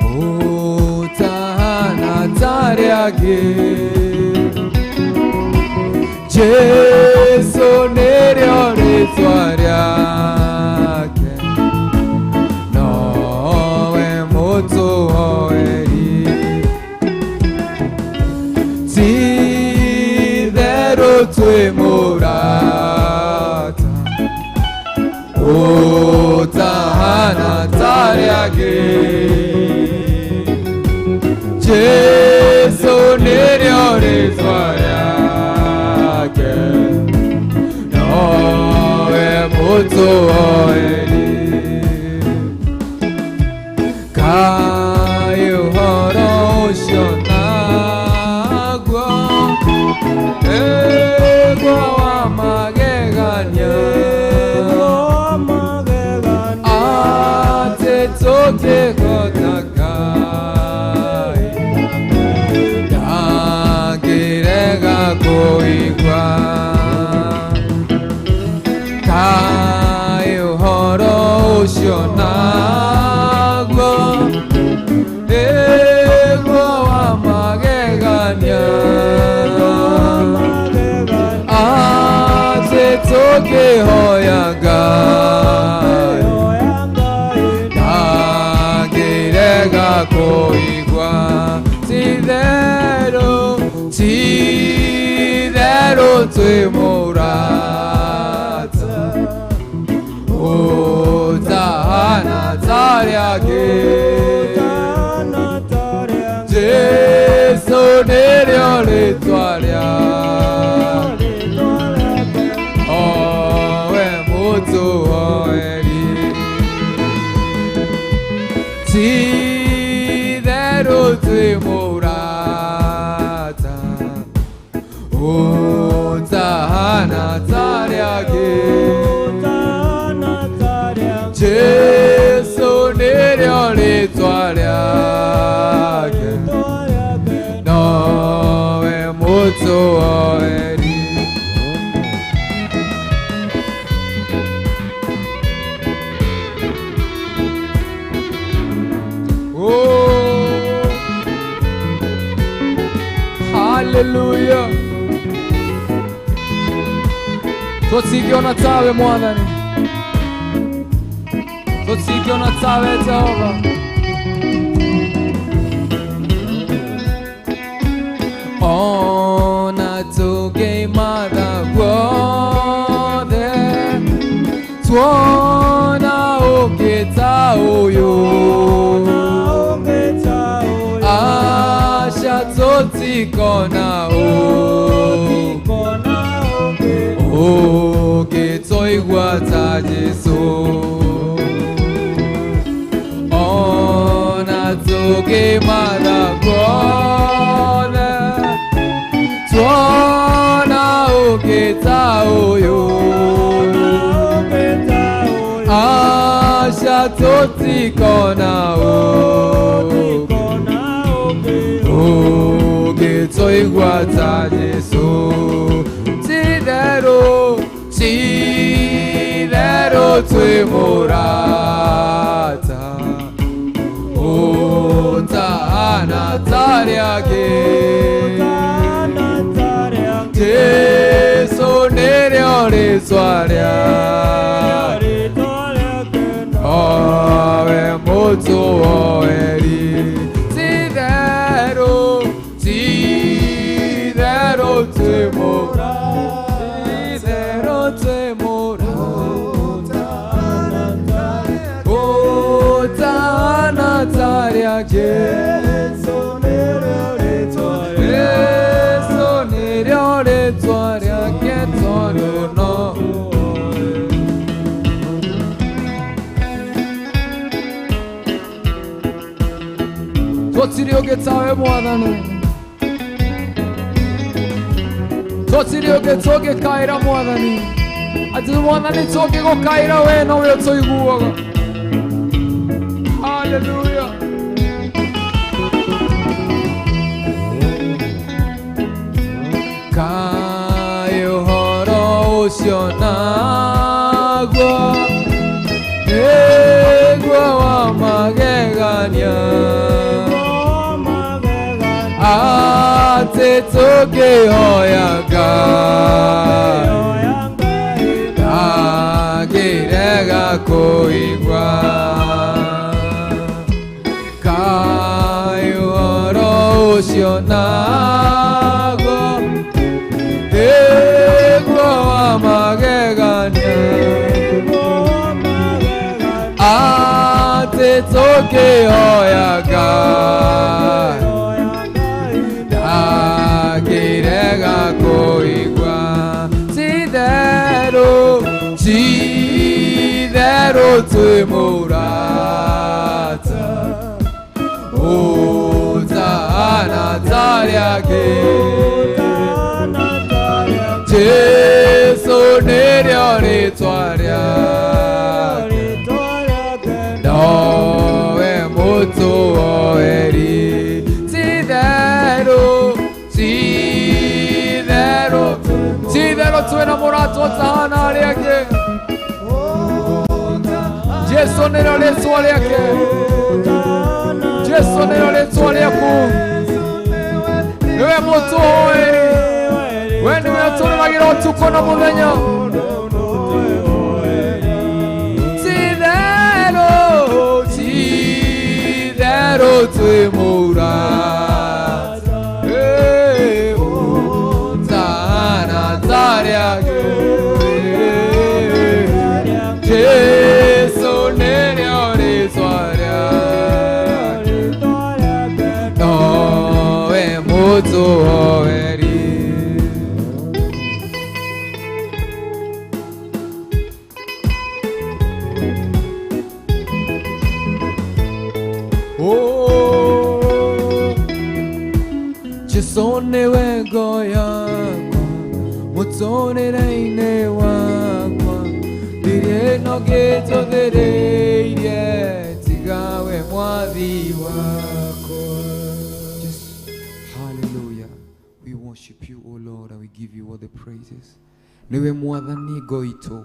oh, tahana tariage, Jesu nerio retwariake, noe moto hoeri, tidero twemurata, oh, tahana tariage, Jesu nerio retwariake, noe moto hoeri, kayo horoshonagwa, egwa wa magegania, ate toke kotakai, dagirega koigwa, kayo horoshonagwa, egwa wa magegania, ate toke hoyangai, dagirega koigwa, tidero twemurata, oh, tahana tariage, Jesu nerio retwariake, owe moto hoeri. oeri. Oh, hallelujah. Tosikiona tawe mwanani, tosikiona tawe Jehova. Ona toge mada guode, tuona oketa oyo, asha totikona o, oketoigwa ta Jesu. Ona toge mada guode, tuona oketa oyo, asha totikona o, oketoigwa ta Jesu. Tidero tue morata, Otana tariake, Jesu nere soaria, Ave moto oeri. Tidero tue morata, Totsirioge mwananu, totsirioge toge kaira mwanani, ati mwanani toge go kaira we no yo toiguaga. Hallelujah. Kayo horo oceanagua, egua wa magegania, ate toge hoyaga, agirega koigua. Kayo horo oceanagua, egua wa magegania, ate toge hoyaga, agirega koigua. Tidero tue morata, Otana tariake, Jesu nere soaria, Noe moto oeri. Tidero tue innamorato Otana ariake, Jesu nere soariake, Jesu nere soariaku, Noe moto oeri. When we are told like it all to Konamulenya, Tidero tue morata, Otana tariake, Jesu nere soaria, Noe moto oeri. Chisone wego yakwa, mutone raine wakwa, dire no geto dereire, tigawe mwathi wakwa. Hallelujah. We worship. worship you, O Lord, and we give you all the praises. Niwe mwathani goito,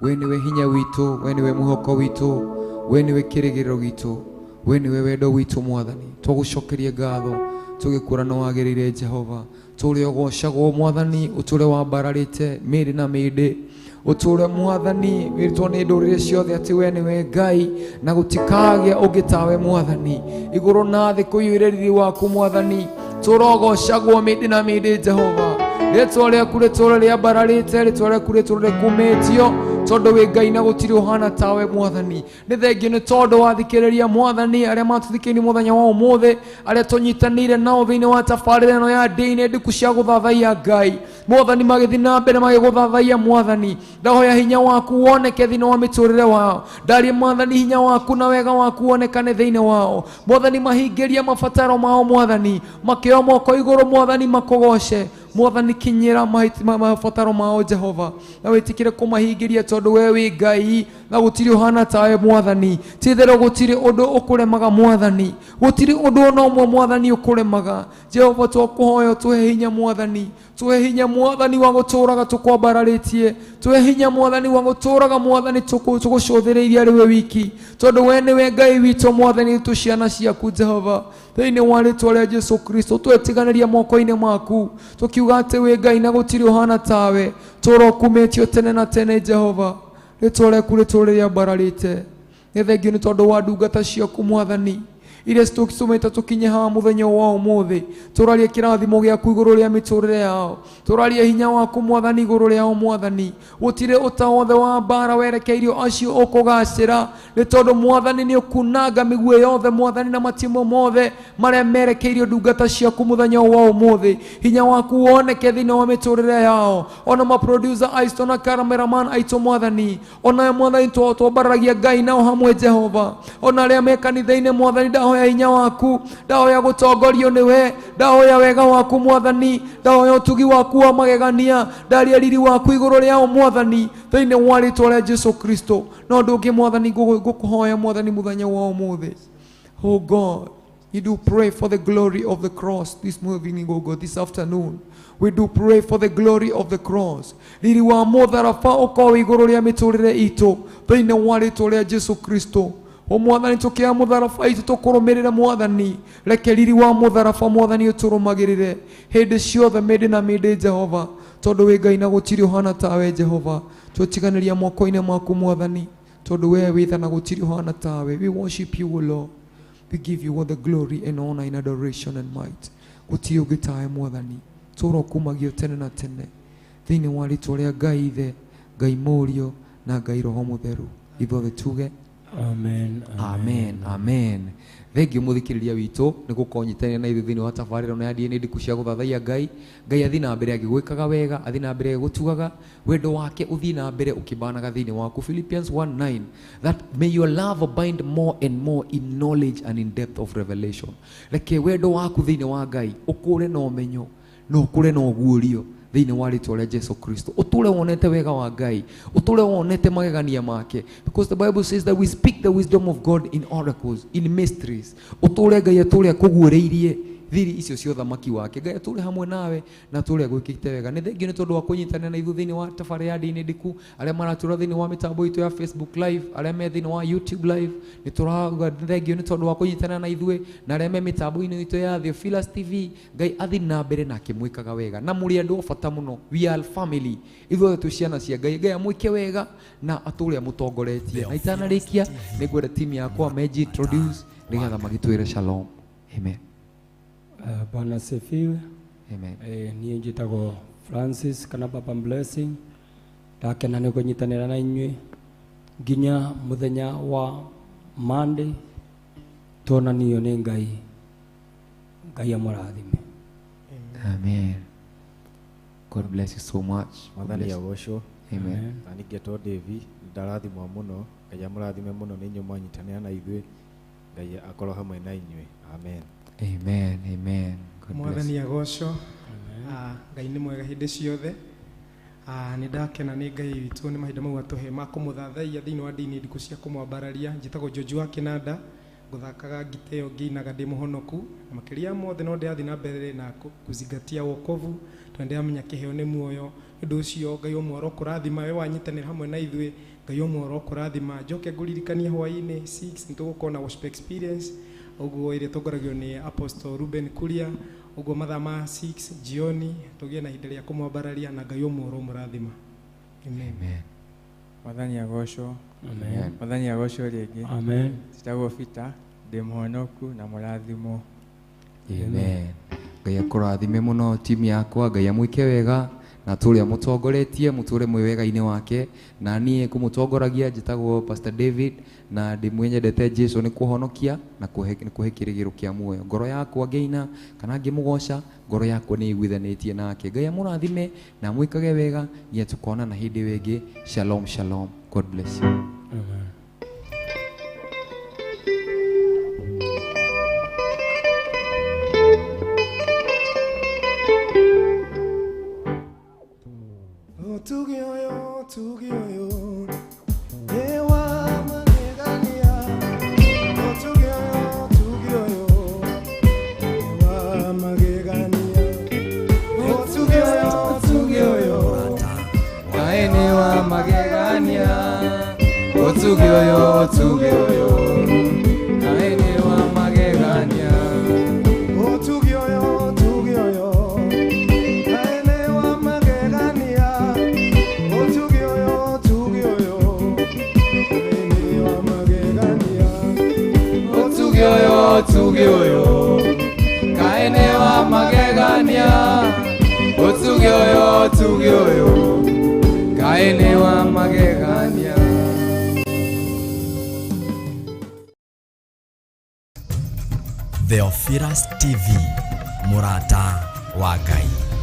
we niwe hinya wito, we niwe muhoko wito, we niwe kirigiro gitu, we niwe wendo wito mwathani. Tugucokerie ngatho, tugikura no wagirire Jehova. Turi ogocagwo mwathani, uture wambararite miri na mindi. Uture mwathani wirtwo ni ndurire ciothe ati we niwe Ngai na gutikagia ungitawe mwathani. Iguru na thi kuyuriri waku mwathani, turogocagwo mindi na mindi Jehova. Ritwa riaku ritũre rĩambararĩte, ritwa riaku ritũre rĩkumitio, tondu wi Ngai na gutiri uhana tawe mwathani. Ni thengio ni tondu wathikiriria mwathani aria matuthikiini muthenya wa umuthi, aria tunyitanire nao thiini wa tabarĩra ĩno ya Ndia-Ini ndiku cia guthathaiya Ngai mwathani, magithi na mbere magiguthathaiya mwathani. Ndahoya hinya waku woneke thiini wa miturire wao, ndaria mwathani hinya waku na wega waku wonekane thiini wao mwathani. Mahingiria mabataro mao mwathani, makio moko iguru mwathani, makugoce mwathani, kinyira mabataro mao Jehova, na witikire kumahingiria tondu we wi Ngai na gutiri uhana tawe mwathani. Tithero gutiri undu ukuremaga mwathani, gutiri undu ono umwe mwathani ukuremaga Jehova. Twakuhoya tuhe hinya mwathani, tuhe hinya mwathani wa guturaga tukwambararitie, tuhe hinya mwathani wa guturaga mwathani tugucuthiriirie ari we wiki, tondu we niwe Ngai witũ mwathani, tu ciana ciaku Jehova. Thiini wa ritwa ria Jesu Kristo twetiganiria moko-ini maku, tukiuga ati wi Ngai na gutiri uhana tawe, turokumitio tene na tene Jehova. Ritwa riaku ritũre rĩambararĩte. Nĩ thengio nĩ tondu wa ndungata ciaku mwathani, iria citumĩte tukinye haha muthenya wa umuthi. Turarie kirathimo giaku iguru ria miturire yao, turarie hinya waku mwathani iguru riao mwathani. Gutire uta wothe wa mbara werekeirio acio ukugacira, ni tondu mwathani ni ukunanga miguo yothe mwathani na matimo mothe maria merekeirio ndungata ciaku muthenya wa umuthi. Hinya waku woneke thiini wa miturire yao, ona ma producer aisto na cameraman aito mwathani, ona mwathani twambararagia Ngai nao hamwe Jehova, ona aria me kanitha-ini mwathani. Ndahoya hinya waku, ndahoya gutongorio niwe, ndahoya wega waku mwathani, ndahoya utugi waku wa magegania, ndaria riri waku iguru riao mwathani, thiini wa ritwa ria Jesu Kristo. No ndungi mwathani ngukuhoya mwathani muthenya wa umuthi. Oh God, we do pray for the glory of the cross this morning, oh God, this afternoon. We do pray for the glory of the cross. Riri wa mutharaba ukorwo iguru ria miturire itu, thiini wa ritwa ria Jesu Kristo. O mwathani tukia mutharaba itu tukurumirire mwathani, reke riri wa mutharaba mwathani uturumagirire hindi ciothe mindi na mindi Jehova, tondu wi Ngai na gutiri uhana tawe Jehova. Twetiganiria moko-ini maku mwathani, tondu we witha na gutiri uhana tawe. We worship you, O Lord. We give you all the glory and honor and adoration and might. Gutiri ugitae mwathani, turokumagio tene na tene thiini wa ritwa ria Ngai ithe, Ngai Murio na Ngai Roho Mutheru. Ithuothe tuge Amen. Amen. Amen. Thengio muthikiriria witu ni gukonyitania na ithu thiini wa tabarĩra ya Ndia-Ini ndiku cia guthathaiya Ngai. Ngai athi na mbere agigwikaga wega, athi na mbere gutugaga wendo wake uthi na mbere ukibanaga thiini waku. Philippians 1:9, that may your love abide more and more in knowledge and in depth of revelation. Reke wendo waku thiini wa Ngai ukure na umenyo na ukure na uguũrio thiini wa ritwa ria Jesu Kristo. Utule wonete wega wa Ngai, utule wonete magegania make, because the Bible says that we speak the wisdom of God in oracles, in mysteries. Utule Ngai atule akuguũrĩirie thiri icio cia uthamaki wake. Ngai atule hamwe nawe na atule gwikite wega. Ni thengio ni tondu wa kunyitana na ithu thiini wa tabarĩra ya Ndia-Ini ndiku, aria maratura thiini wa mitambo itu ya Facebook live, aria me thiini wa YouTube live. Ni turaga thengio ni tondu wa kunyitana na ithuĩ na aria me mitambo-ini itu ya Theophilus TV. Ngai athi na mbere na akimwikaga wega, na muri andu bata muno. We are family, ithuothe tu ciana cia Ngai. Ngai amwike wega na atule amutongoretie. Na itanarikia ni gwenda timu yakwa meji introduce nigetha magitwire shalom. Amen. Bwana sifiwe. Amen. Niĩ njĩtagwo Francis kana Papa Blessing. Ndakena nĩ kũnyitanĩra na inyuĩ nginya mũthenya wa Monday. Tuonanio nĩ Ngai. Ngai amũrathime. Amen. God bless you so much. Mwathani agocwo. Amen. Na ningetwo David ndarathimwo muno, Ngai amũrathime muno nĩ inyuĩ mwanyitanĩra na ithuĩ. Ngai akorwo hamwe na inyuĩ. Amen. Amen. Amen. God bless Mwathani you. agocwo. Ngai nĩ mwega hĩndĩ ciothe. Nĩ ndakena nĩ Ngai witũ nĩ mahinda mau atũhe ma kũmũthathaiya thĩinĩ wa Ndia-Ini ndiku cia kũmwambararia. Njĩtagwo Joju wa Kinanda guthakaga ngita ĩyo ngĩinaga ndĩ mũhonoku, na makĩria mothe no ndĩrathiĩ na mbere na kuzingatia wokovu, tondũ ndĩramenya kĩheo nĩ muoyo. Nĩ ũndũ ũcio Ngai ũmwe arokũrathima we wanyitanĩra hamwe na ithuĩ, Ngai ũmwe arokũrathima. Njoke ngũririkanie hwa-inĩ 6 nĩtũgũkorwo na worship experience, ũguo ĩrĩa tongoragio nĩ Apostle Ruben Kuria, ũguo mathaa ma 6 jioni tũgĩe na ihinda rĩa kũmwambararia, na Ngai ũmwe aromũrathima. Amen. Mwathani agocwo. Amen. Mwathani agocwo rĩngĩ. Amen. Njĩtagwo Peter, ndĩ mũhonoku na mũrathimo. Amen. Ngai akũrathime mũno timu yakwa, Ngai amwĩke wega na tũrĩa mũtongoretie mũtũre mwega-inĩ wake, na niĩ kũmũtongoragia njĩtagwo Pastor David, na ndĩmwenyendete Jesũ nĩ kũhonokia na kũhe kĩrĩgĩro kĩa muoyo. Ngoro yakwa ngĩina kana ngĩmũgoca, ngoro yakwa nĩ iguithanĩtie nake. Ngai amũrathime na mwĩkage wega, nginya tũkonana hĩndĩ ĩngĩ. Shalom, shalom. God bless you. Amen. Tugioyo ewa magegania, tugioyo ewa magegania, tugioyo Ngai wa magegania, tugioyo Ngai wa magegania, tugioyo kaene wa magegania, tugioyo kaene wa magegania. Theophilus TV, Murata wa Ngai.